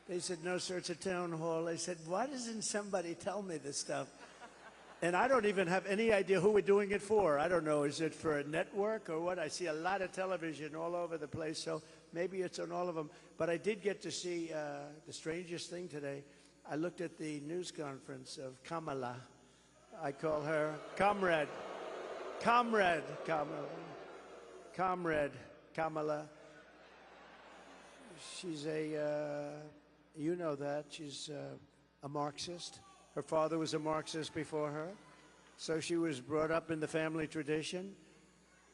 They said, no, sir, it's a town hall. I said, why doesn't somebody tell me this stuff? And I don't even have any idea who we're doing it for. I don't know. Is it for a network or what? I see a lot of television all over the place, so maybe it's on all of them. But I did get to see the strangest thing today. I looked at the news conference of Kamala. I call her Comrade Kamala. She's you know that. She's a Marxist. Her father was a Marxist before her. So she was brought up in the family tradition.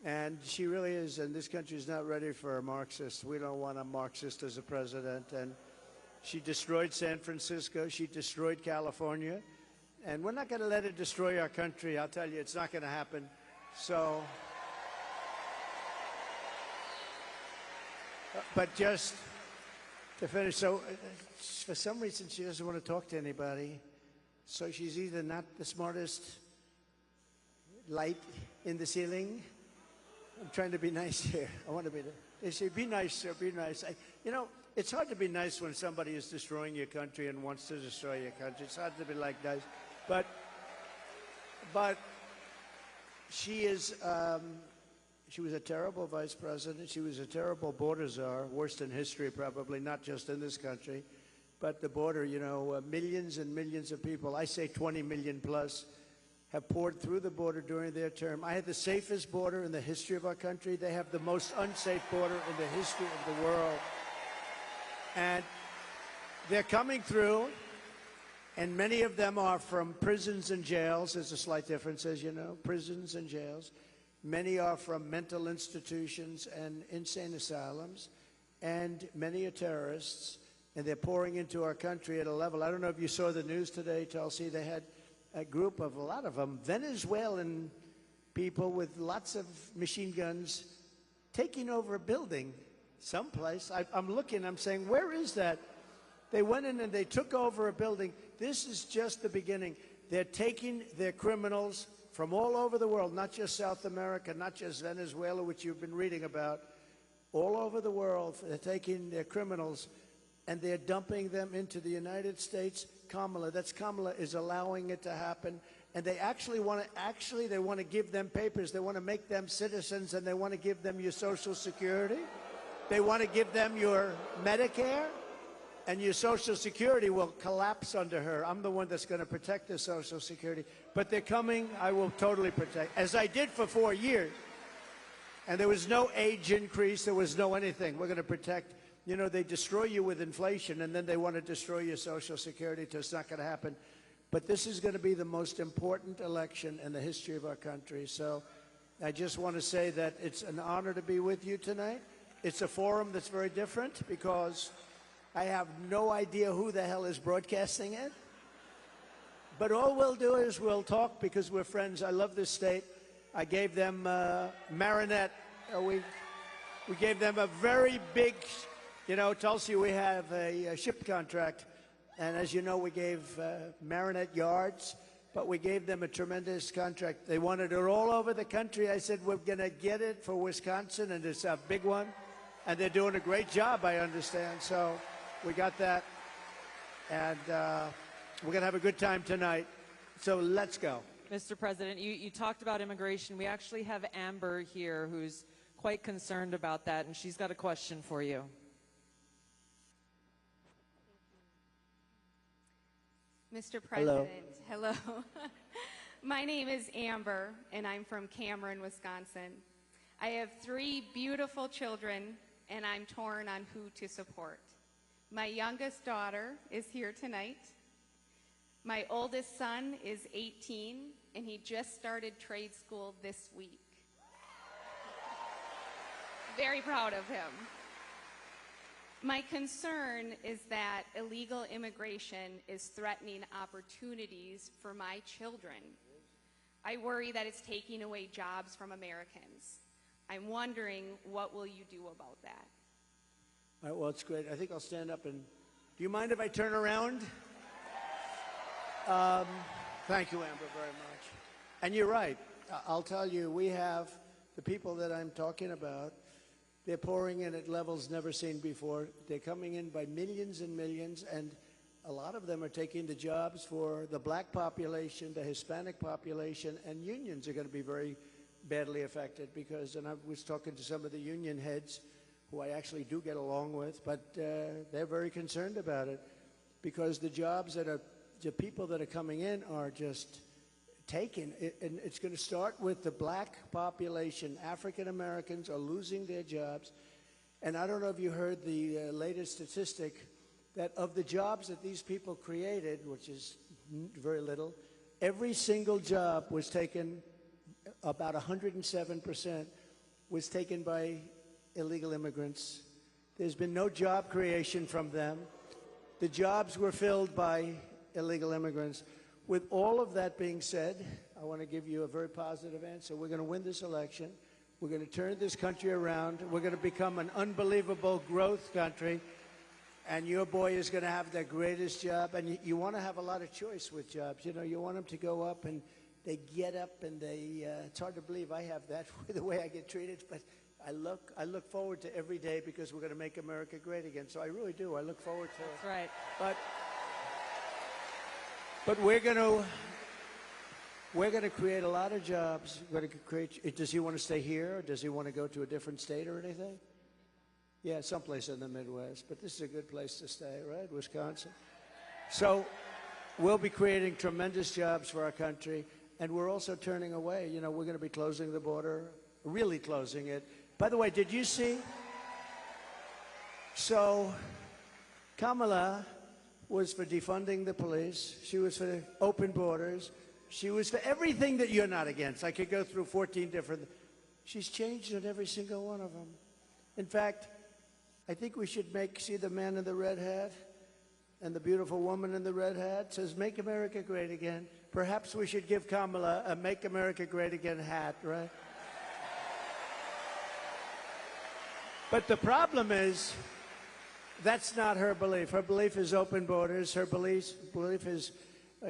And she really is, and this country is not ready for a Marxist. We don't want a Marxist as a president. And she destroyed San Francisco. She destroyed California. And we're not going to let it destroy our country. I'll tell you, it's not going to happen. So, but just to finish, so for some reason she doesn't want to talk to anybody. So she's either not the smartest light in the ceiling. I'm trying to be nice here. I want to be. They say, be nice, sir, be nice. You know, it's hard to be nice when somebody is destroying your country and wants to destroy your country. It's hard to be like nice. But she is, she was a terrible vice president. She was a terrible border czar, worst in history probably, not just in this country. But the border, you know, millions and millions of people, I say 20 million plus, have poured through the border during their term. I had the safest border in the history of our country. They have the most unsafe border in the history of the world. And they're coming through, and many of them are from prisons and jails. There's a slight difference, as you know, prisons and jails. Many are from mental institutions and insane asylums, and many are terrorists, and they're pouring into our country at a level. I don't know if you saw the news today, Tulsi. They had a group of, a lot of them, Venezuelan people with lots of machine guns taking over a building someplace. I'm looking, I'm saying, where is that? They went in and they took over a building. This is just the beginning. They're taking their criminals from all over the world, not just South America, not just Venezuela, which you've been reading about, all over the world. They're taking their criminals and they're dumping them into the United States. Kamala is allowing it to happen. And they actually want to give them papers. They want to make them citizens, and they want to give them your Social Security. They want to give them your Medicare, and your Social Security will collapse under her. I'm the one that's going to protect the Social Security. But they're coming, I will totally protect, as I did for 4 years. And there was no age increase, there was no anything. We're going to protect. You know, they destroy you with inflation, and then they want to destroy your Social Security, so it's not going to happen. But this is going to be the most important election in the history of our country. So I just want to say that it's an honor to be with you tonight. It's a forum that's very different because I have no idea who the hell is broadcasting it. But all we'll do is we'll talk because we're friends. I love this state. I gave them Marinette. We gave them a very big, you know, Tulsi, we have a ship contract. And as you know, we gave Marinette yards, but we gave them a tremendous contract. They wanted it all over the country. I said, we're going to get it for Wisconsin, and it's a big one. And they're doing a great job, I understand. So we got that. And we're going to have a good time tonight. So let's go. Mr. President, you talked about immigration. We actually have Amber here who's quite concerned about that, and she's got a question for you. Mr. President, hello. My name is Amber, and I'm from Cameron, Wisconsin. I have 3 beautiful children, and I'm torn on who to support. My youngest daughter is here tonight. My oldest son is 18, and he just started trade school this week. Very proud of him. My concern is that illegal immigration is threatening opportunities for my children. I worry that it's taking away jobs from Americans. I'm wondering, what will you do about that? All right, well, it's great. I think I'll stand up and, do you mind if I turn around? Thank you, Amber, very much. And you're right. I'll tell you, we have the people that I'm talking about. They're pouring in at levels never seen before. They're coming in by millions and millions, and a lot of them are taking the jobs for the black population, the Hispanic population, and unions are going to be very badly affected because, and I was talking to some of the union heads who I actually do get along with, but they're very concerned about it because the jobs that are, the people that are coming in are just taken, and it's going to start with the black population. African Americans are losing their jobs, and I don't know if you heard the latest statistic that of the jobs that these people created, which is very little, every single job was taken, about 107% was taken by illegal immigrants. There's been no job creation from them. The jobs were filled by illegal immigrants. With all of that being said, I want to give you a very positive answer. We're going to win this election. We're going to turn this country around. We're going to become an unbelievable growth country. And your boy is going to have the greatest job. And you want to have a lot of choice with jobs. You know, you want them to go up and they get up and they, it's hard to believe I have that with the way I get treated. But I look forward to every day because we're going to make America great again. So I really do. I look forward to it. That's right. But we're going to create a lot of jobs. We're going to create. Does he want to stay here, or does he want to go to a different state or anything? Yeah, someplace in the Midwest. But this is a good place to stay, right? Wisconsin. So we'll be creating tremendous jobs for our country, and we're also turning away. You know, we're going to be closing the border, really closing it. By the way, did you see? So Kamala was for defunding the police. She was for open borders. She was for everything that you're not against. I could go through 14 different. She's changed on every single one of them. In fact, I think we should see the man in the red hat and the beautiful woman in the red hat. It says, "Make America Great Again." Perhaps we should give Kamala a "Make America Great Again" hat, right? But the problem is, that's not her belief. Her belief is open borders. Her belief is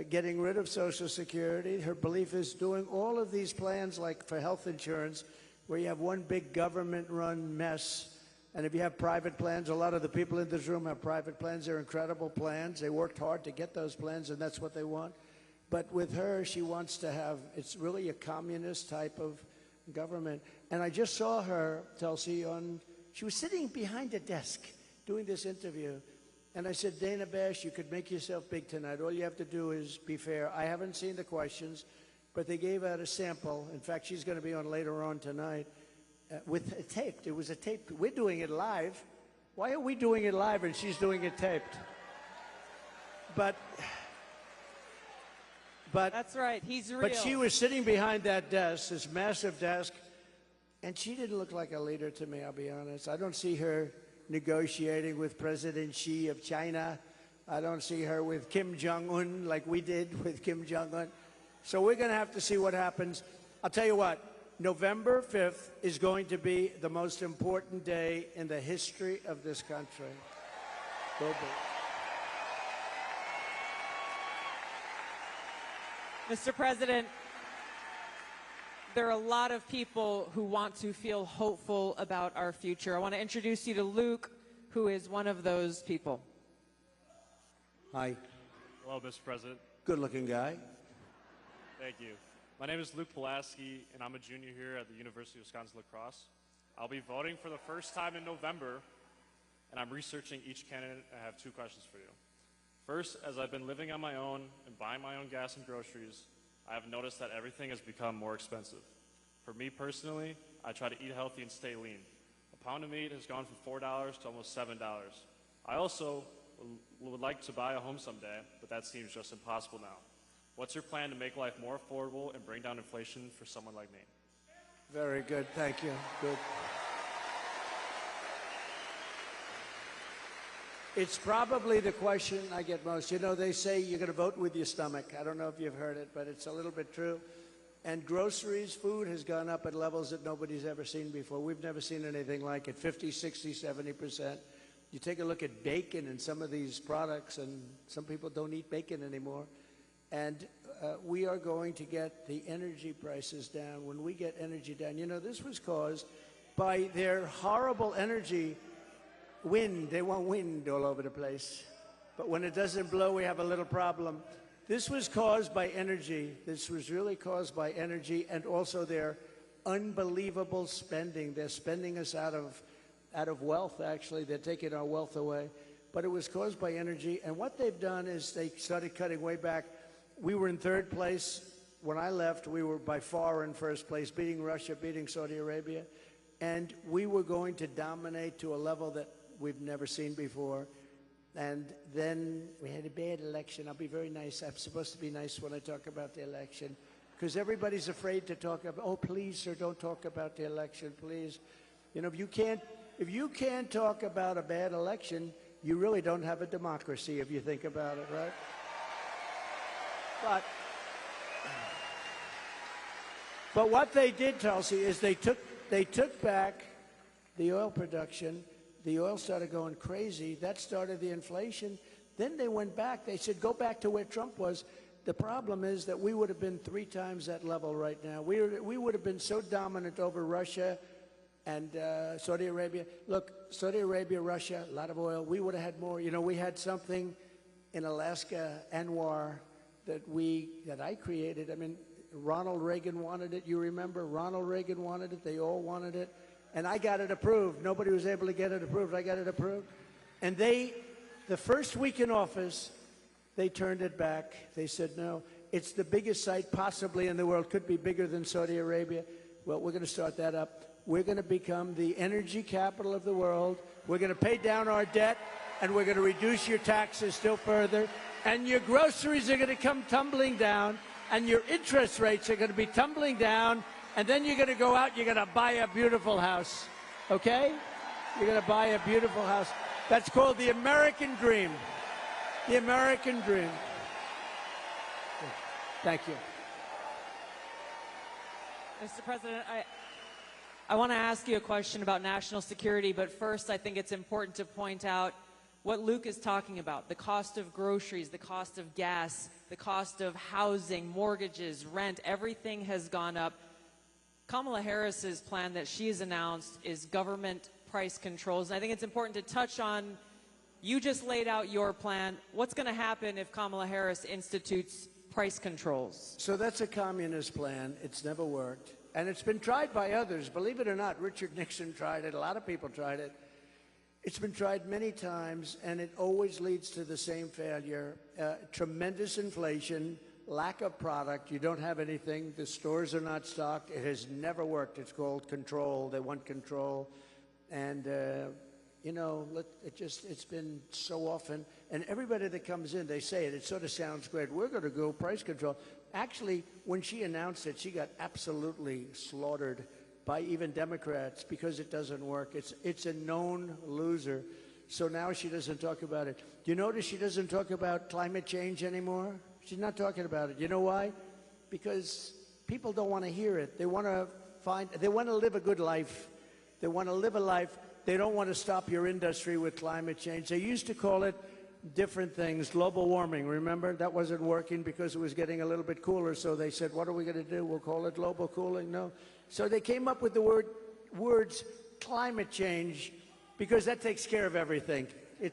getting rid of Social Security. Her belief is doing all of these plans, like for health insurance, where you have one big government-run mess. And if you have private plans, a lot of the people in this room have private plans. They're incredible plans. They worked hard to get those plans, and that's what they want. But with her, she wants to have, it's really a communist type of government. And I just saw her, Tulsi, she was sitting behind a desk doing this interview. And I said, "Dana Bash, you could make yourself big tonight. All you have to do is be fair." I haven't seen the questions, but they gave out a sample. In fact, she's going to be on later on tonight with a taped. It was a taped. We're doing it live. Why are we doing it live and she's doing it taped? But that's right. He's real. But she was sitting behind that desk, this massive desk, and she didn't look like a leader to me, I'll be honest. I don't see her negotiating with President Xi of China. I don't see her with Kim Jong-un like we did with Kim Jong-un. So we're going to have to see what happens. I'll tell you what, November 5th is going to be the most important day in the history of this country. Will be. Mr. President, there are a lot of people who want to feel hopeful about our future. I want to introduce you to Luke, who is one of those people. Hi. Hello, Mr. President. Good-looking guy. Thank you. My name is Luke Pulaski, and I'm a junior here at the University of Wisconsin-La Crosse. I'll be voting for the first time in November, and I'm researching each candidate. I have two questions for you. First, as I've been living on my own and buying my own gas and groceries, I have noticed that everything has become more expensive. For me personally, I try to eat healthy and stay lean. A pound of meat has gone from $4 to almost $7. I also would like to buy a home someday, but that seems just impossible now. What's your plan to make life more affordable and bring down inflation for someone like me? Very good. Thank you. Good. It's probably the question I get most. You know, they say you're going to vote with your stomach. I don't know if you've heard it, but it's a little bit true. And groceries, food has gone up at levels that nobody's ever seen before. We've never seen anything like it, 50, 60, 70%. You take a look at bacon and some of these products, and some people don't eat bacon anymore. And we are going to get the energy prices down. When we get energy down, you know, this was caused by their horrible energy wind. They want wind all over the place. But when it doesn't blow, we have a little problem. This was caused by energy. This was really caused by energy and also their unbelievable spending. They're spending us out of wealth, actually. They're taking our wealth away. But it was caused by energy. And what they've done is they started cutting way back. We were in third place. When I left, we were by far in first place, beating Russia, beating Saudi Arabia. And we were going to dominate to a level that we've never seen before. And then we had a bad election. I'll be very nice. I'm supposed to be nice when I talk about the election, because everybody's afraid to talk about, oh, please, sir, don't talk about the election, please. You know, if you can't talk about a bad election, you really don't have a democracy if you think about it, right? But what they did, Tulsi, is they took back the oil production, the oil started going crazy. That started the inflation. Then they went back. They said, go back to where Trump was. The problem is that we would have been 3 times that level right now. We would have been so dominant over Russia and Saudi Arabia. Look, Saudi Arabia, Russia, a lot of oil. We would have had more. You know, we had something in Alaska, Anwar, that I created. I mean, Ronald Reagan wanted it. You remember? Ronald Reagan wanted it. They all wanted it. And I got it approved. Nobody was able to get it approved. I got it approved. And the first week in office, they turned it back. They said, no, it's the biggest site possibly in the world. Could be bigger than Saudi Arabia. Well, we're going to start that up. We're going to become the energy capital of the world. We're going to pay down our debt, and we're going to reduce your taxes still further. And your groceries are going to come tumbling down, and your interest rates are going to be tumbling down. And then you're going to go out, you're going to buy a beautiful house, okay? You're going to buy a beautiful house. That's called the American dream. The American dream. Thank you. Mr. President, I want to ask you a question about national security, but first I think it's important to point out what Luke is talking about, the cost of groceries, the cost of gas, the cost of housing, mortgages, rent, everything has gone up. Kamala Harris's plan that she's announced is government price controls. And I think it's important to touch on, you just laid out your plan. What's going to happen if Kamala Harris institutes price controls? So that's a communist plan. It's never worked. And it's been tried by others. Believe it or not, Richard Nixon tried it. A lot of people tried it. It's been tried many times, and it always leads to the same failure. Tremendous inflation, lack of product. You don't have anything. The stores are not stocked. It has never worked. It's called control. They want control. And, you know, it's been so often. And everybody that comes in, they say it. It sort of sounds great. We're going to go price control. Actually, when she announced it, she got absolutely slaughtered by even Democrats because it doesn't work. It's a known loser. So now she doesn't talk about it. Do you notice she doesn't talk about climate change anymore? She's not talking about it. You know why? Because people don't want to hear it. They want to live a good life. They want to live a life. They don't want to stop your industry with climate change. They used to call it different things, global warming. Remember? That wasn't working because it was getting a little bit cooler. So they said, what are we going to do? We'll call it global cooling. No. So they came up with the words climate change because that takes care of everything.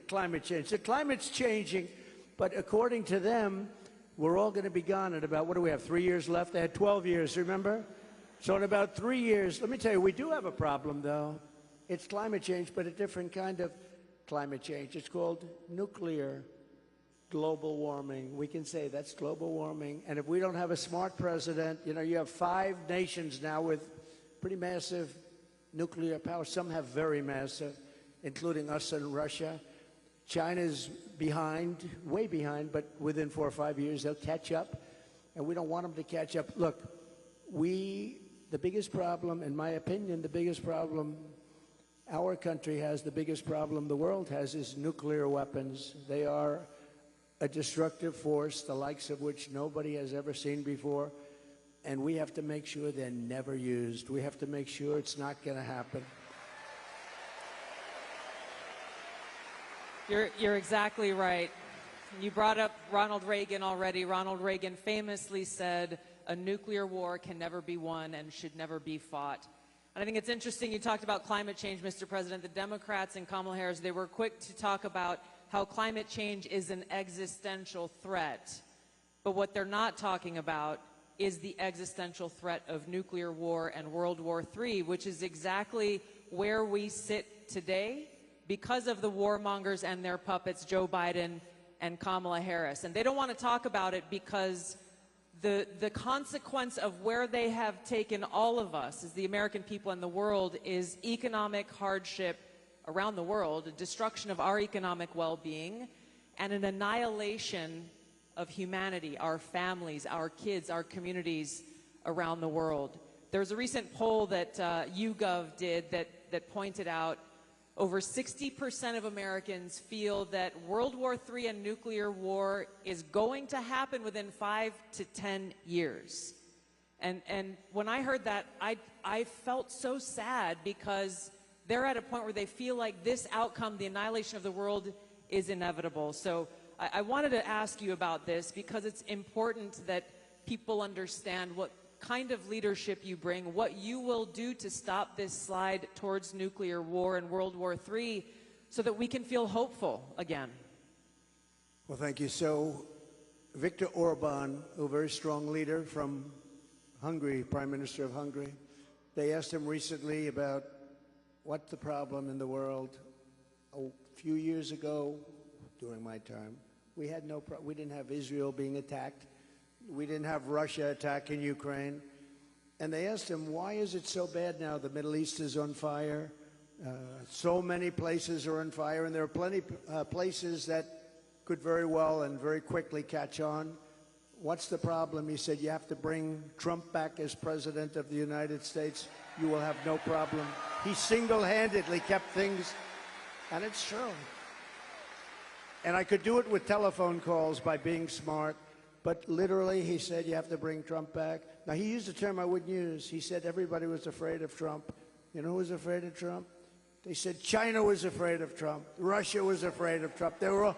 Climate change. The climate's changing, but according to them, we're all going to be gone in about, what do we have, 3 years left? They had 12 years, remember? So in about 3 years, let me tell you, we do have a problem, though. It's climate change, but a different kind of climate change. It's called nuclear global warming. We can say that's global warming. And if we don't have a smart president, you know, you have 5 nations now with pretty massive nuclear power. Some have very massive, including us and Russia. China's behind, way behind, but within 4 or 5 years, they'll catch up. And we don't want them to catch up. Look, the biggest problem, in my opinion, the biggest problem our country has, the biggest problem the world has, is nuclear weapons. They are a destructive force, the likes of which nobody has ever seen before. And we have to make sure they're never used. We have to make sure it's not going to happen. You're exactly right. You brought up Ronald Reagan already. Ronald Reagan famously said, a nuclear war can never be won and should never be fought. And I think it's interesting you talked about climate change, Mr. President. The Democrats and Kamala Harris, they were quick to talk about how climate change is an existential threat. But what they're not talking about is the existential threat of nuclear war and World War III, which is exactly where we sit today because of the warmongers and their puppets, Joe Biden and Kamala Harris. And they don't want to talk about it because the consequence of where they have taken all of us as the American people and the world is economic hardship around the world, a destruction of our economic well-being, and an annihilation of humanity, our families, our kids, our communities around the world. There's a recent poll that YouGov did that pointed out over 60% of Americans feel that World War III and nuclear war is going to happen within 5 to 10 years. And when I heard that, I felt so sad because they're at a point where they feel like this outcome, the annihilation of the world, is inevitable. So I wanted to ask you about this because it's important that people understand what kind of leadership you bring, what you will do to stop this slide towards nuclear war and World War III so that we can feel hopeful again. Well, thank you. So, Viktor Orban, a very strong leader from Hungary, Prime Minister of Hungary, they asked him recently about what's the problem in the world. A few years ago, during my time, we had we didn't have Israel being attacked. We didn't have Russia attacking Ukraine. And they asked him, why is it so bad now? The Middle East is on fire. So many places are on fire, and there are plenty places that could very well and very quickly catch on. What's the problem? He said, you have to bring Trump back as president of the United States. You will have no problem. He single-handedly kept things, and it's true. And I could do it with telephone calls by being smart, but literally he said, you have to bring Trump back. Now, he used a term I wouldn't use. He said everybody was afraid of Trump. You know who was afraid of Trump? They said China was afraid of Trump. Russia was afraid of Trump. They were all,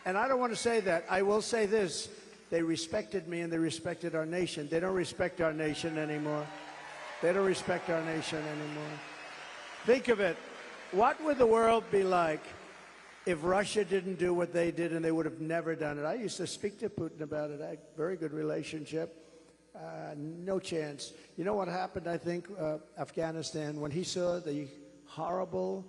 and I don't want to say that. I will say this. They respected me and they respected our nation. They don't respect our nation anymore. They don't respect our nation anymore. Think of it. What would the world be like if Russia didn't do what they did, and they would have never done it? I used to speak to Putin about it. I had a very good relationship. No chance. You know what happened, I think, Afghanistan, when he saw the horrible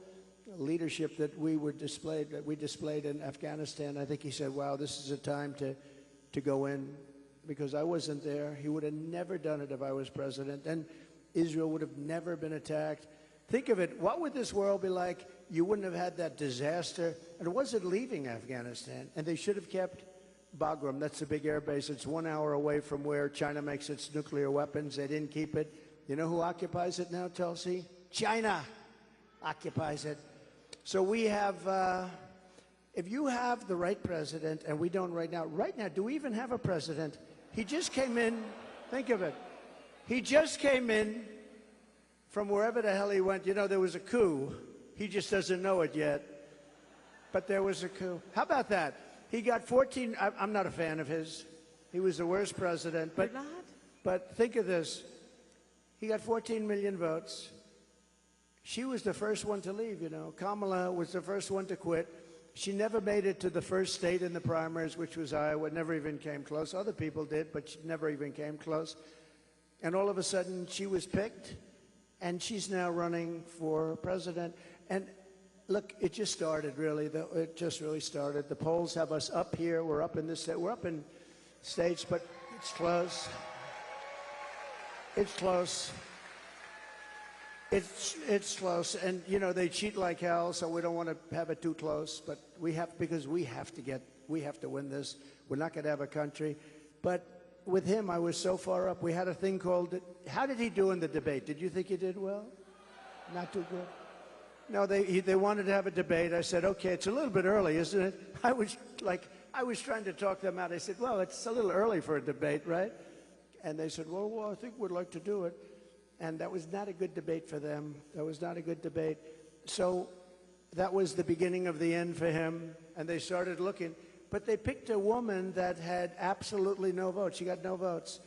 leadership that we displayed in Afghanistan, I think he said, wow, this is a time to go in, because I wasn't there. He would have never done it if I was president, and Israel would have never been attacked. Think of it. What would this world be like? You wouldn't have had that disaster. And it wasn't leaving Afghanistan. And they should have kept Bagram. That's a big air base. It's 1 hour away from where China makes its nuclear weapons. They didn't keep it. You know who occupies it now, Tulsi? China occupies it. So we have, if you have the right president, and we don't right now, do we even have a president? He just came in. Think of it. He just came in from wherever the hell he went. You know, there was a coup. He just doesn't know it yet. But there was a coup. How about that? He got 14. I'm not a fan of his. He was the worst president. But, You're not? But think of this. He got 14 million votes. She was the first one to leave, you know. Kamala was the first one to quit. She never made it to the first state in the primaries, which was Iowa. Never even came close. Other people did, but she never even came close. And all of a sudden, she was picked, and she's now running for president. And look, it just started, really. It just really started. The polls have us up here. We're up in this. We're up in states, but it's close. It's close. It's close. And, you know, they cheat like hell, so we don't want to have it too close. But we have, because we have to win this. We're not going to have a country. But with him, I was so far up. We had a thing called, how did he do in the debate? Did you think he did well? Not too good? No, they wanted to have a debate. I said, okay, it's a little bit early, isn't it? I was trying to talk them out. I said, well, it's a little early for a debate, right? And they said, well, I think we'd like to do it. And that was not a good debate for them. That was not a good debate. So that was the beginning of the end for him. And they started looking. But they picked a woman that had absolutely no votes. She got no votes.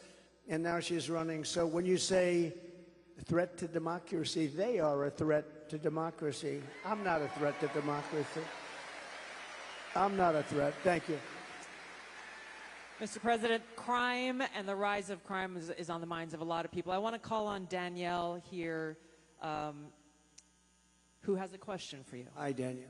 And now she's running. So when you say threat to democracy, they are a threat to democracy. I'm not a threat to democracy. I'm not a threat. Thank you. Mr. President, crime and the rise of crime is on the minds of a lot of people. I want to call on Danielle here, who has a question for you. Hi, Danielle.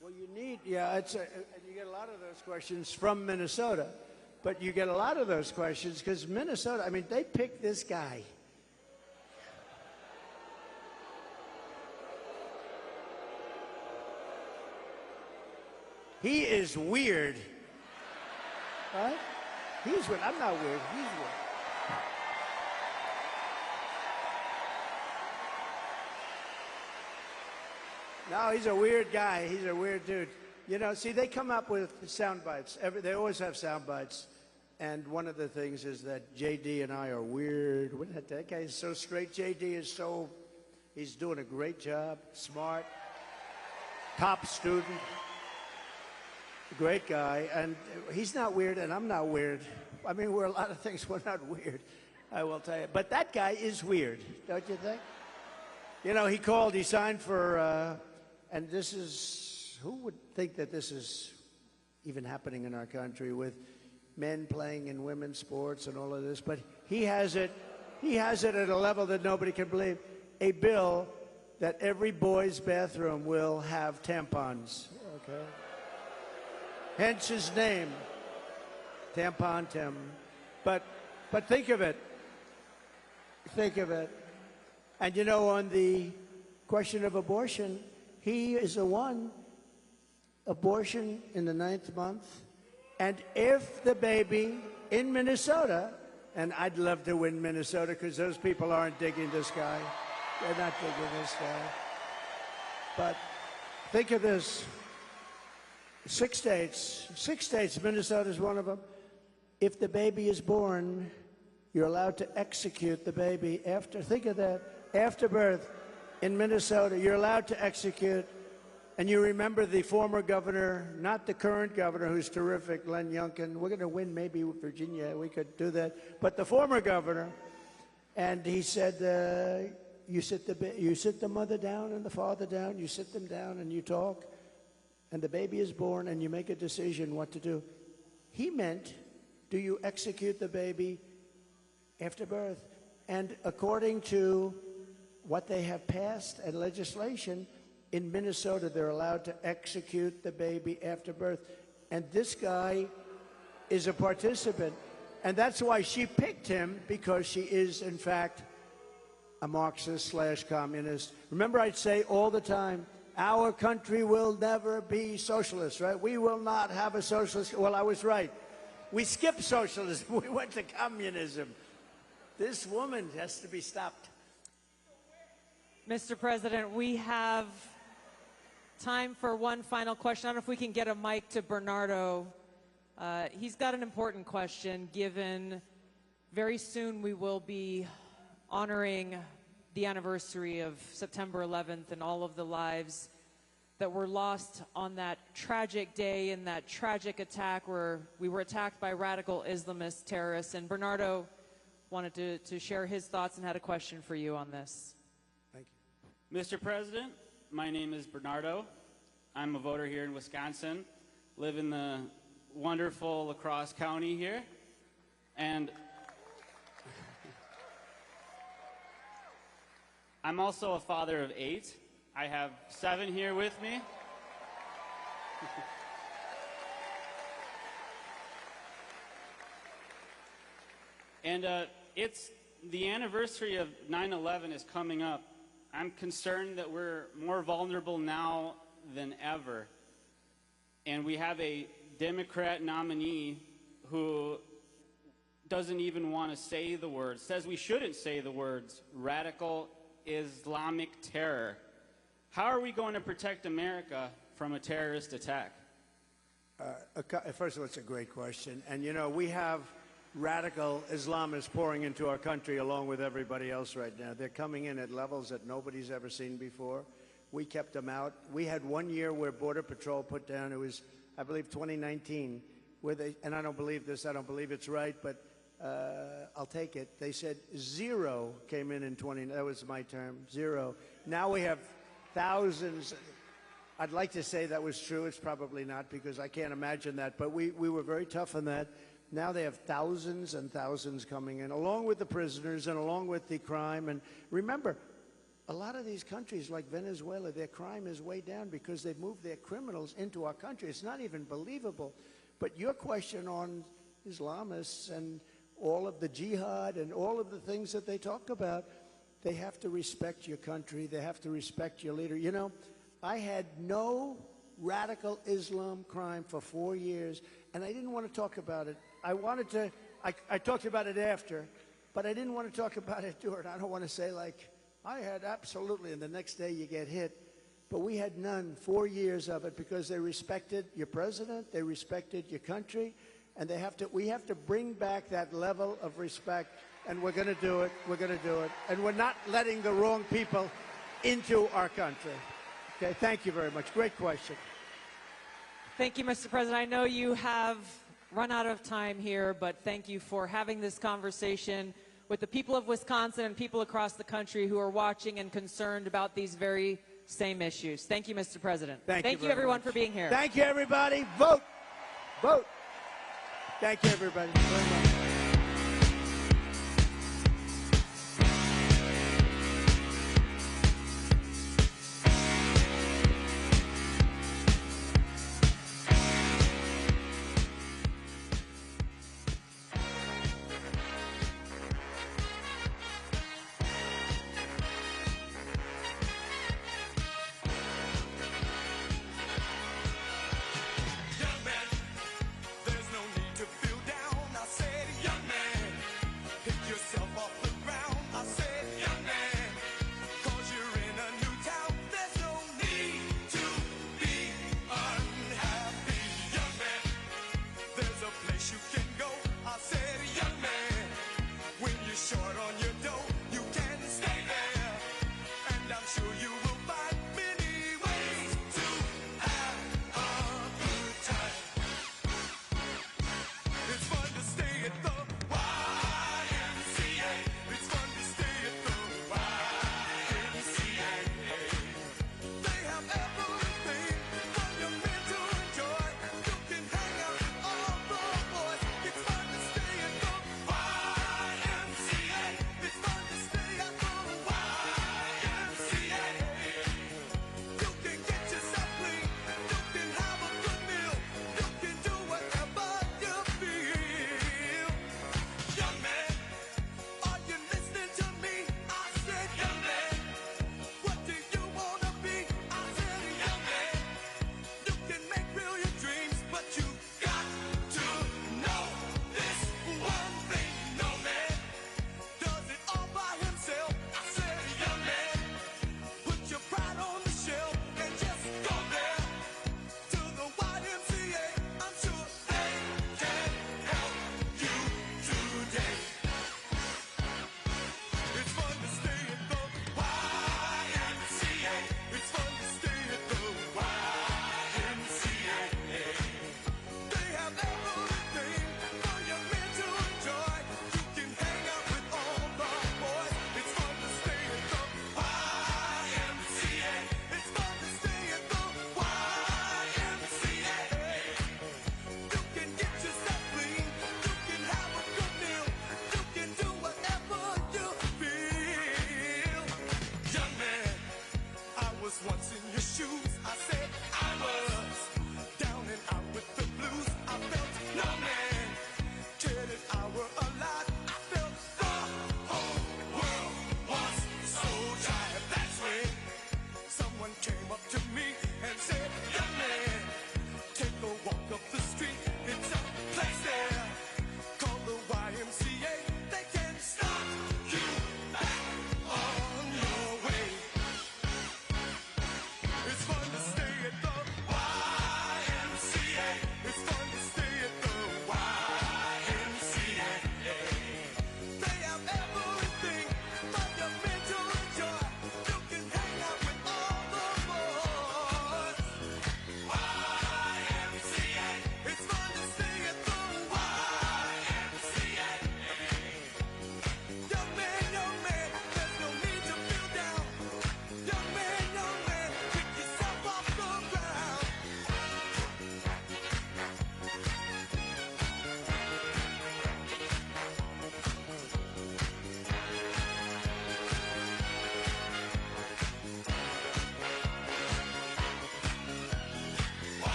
Well, you need, and you get a lot of those questions from Minnesota. But you get a lot of those questions because Minnesota, I mean, they picked this guy. He is weird. Right? He's weird. I'm not weird. He's weird. No, he's a weird guy. He's a weird dude. You know, see, they come up with sound bites. They always have sound bites. And one of the things is that J.D. and I are weird. That guy is so straight. J.D. is so, he's doing a great job, smart, top student, great guy. And he's not weird, and I'm not weird. I mean, we're a lot of things. We're not weird, I will tell you. But that guy is weird, don't you think? You know, he signed for, and this is, who would think that this is even happening in our country with men playing in women's sports and all of this, but he has it at a level that nobody can believe. A bill that every boy's bathroom will have tampons, okay? Hence his name, Tampon Tim. But think of it. Think of it. And you know, on the question of abortion, he is the one, abortion in the 9th month. And if the baby in Minnesota, and I'd love to win Minnesota because those people aren't digging this guy. They're not digging this guy. But think of this. 6 states, Minnesota's one of them. If the baby is born, you're allowed to execute the baby after, think of that, after birth in Minnesota, you're allowed to execute. And you remember the former governor, not the current governor, who's terrific, Len Youngkin. We're going to win maybe with Virginia. We could do that. But the former governor, and he said, you sit the mother down and the father down. You sit them down and you talk. And the baby is born and you make a decision what to do. He meant, do you execute the baby after birth? And according to what they have passed and legislation, in Minnesota, they're allowed to execute the baby after birth. And this guy is a participant. And that's why she picked him, because she is, in fact, a Marxist/communist. Remember, I'd say all the time, our country will never be socialist, right? We will not have a socialist. Well, I was right. We skipped socialism. We went to communism. This woman has to be stopped. Mr. President, we have time for one final question. I don't know if we can get a mic to Bernardo. He's got an important question, given very soon we will be honoring the anniversary of September 11th and all of the lives that were lost on that tragic day and that tragic attack where we were attacked by radical Islamist terrorists. And Bernardo wanted to share his thoughts and had a question for you on this. Thank you. Mr. President, my name is Bernardo. I'm a voter here in Wisconsin, live in the wonderful La Crosse County here, and I'm also a father of 8. I have 7 here with me. And it's the anniversary of 9/11 is coming up. I'm concerned that we're more vulnerable now than ever. And we have a Democrat nominee who doesn't even want to say the words, says we shouldn't say the words, radical Islamic terror. How are we going to protect America from a terrorist attack? First of all, it's a great question. And, you know, we have radical Islamists pouring into our country along with everybody else right now. They're coming in at levels that nobody's ever seen before. We kept them out. We had 1 year where Border Patrol put down, it was, I believe, 2019, where they, and I don't believe this, I don't believe it's right, but I'll take it. They said 0 came in 20, that was my term, 0. Now we have thousands. I'd like to say that was true. It's probably not, because I can't imagine that, but we were very tough on that. Now they have thousands and thousands coming in, along with the prisoners and along with the crime. And remember, a lot of these countries like Venezuela, their crime is way down because they've moved their criminals into our country. It's not even believable. But your question on Islamists and all of the jihad and all of the things that they talk about, they have to respect your country. They have to respect your leader. You know, I had no radical Islam crime for 4 years, and I didn't want to talk about it. I wanted to, I talked about it after, but I didn't want to talk about it during. I don't want to say like, I had absolutely, and the next day you get hit. but we had none 4 years of it because they respected your president, they respected your country, and we have to bring back that level of respect, and we're going to do it. We're going to do it. And we're not letting the wrong people into our country. Okay, thank you very much. Great question. Thank you, Mr. President. I know you have run out of time here, but thank you for having this conversation with the people of Wisconsin and people across the country who are watching and concerned about these very same issues. Thank you, Mr. President. Thank you everyone, much. for being here. Thank you, everybody. Vote. Vote. Thank you, everybody, very much. Young man, there's no need to feel down. I say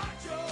macho.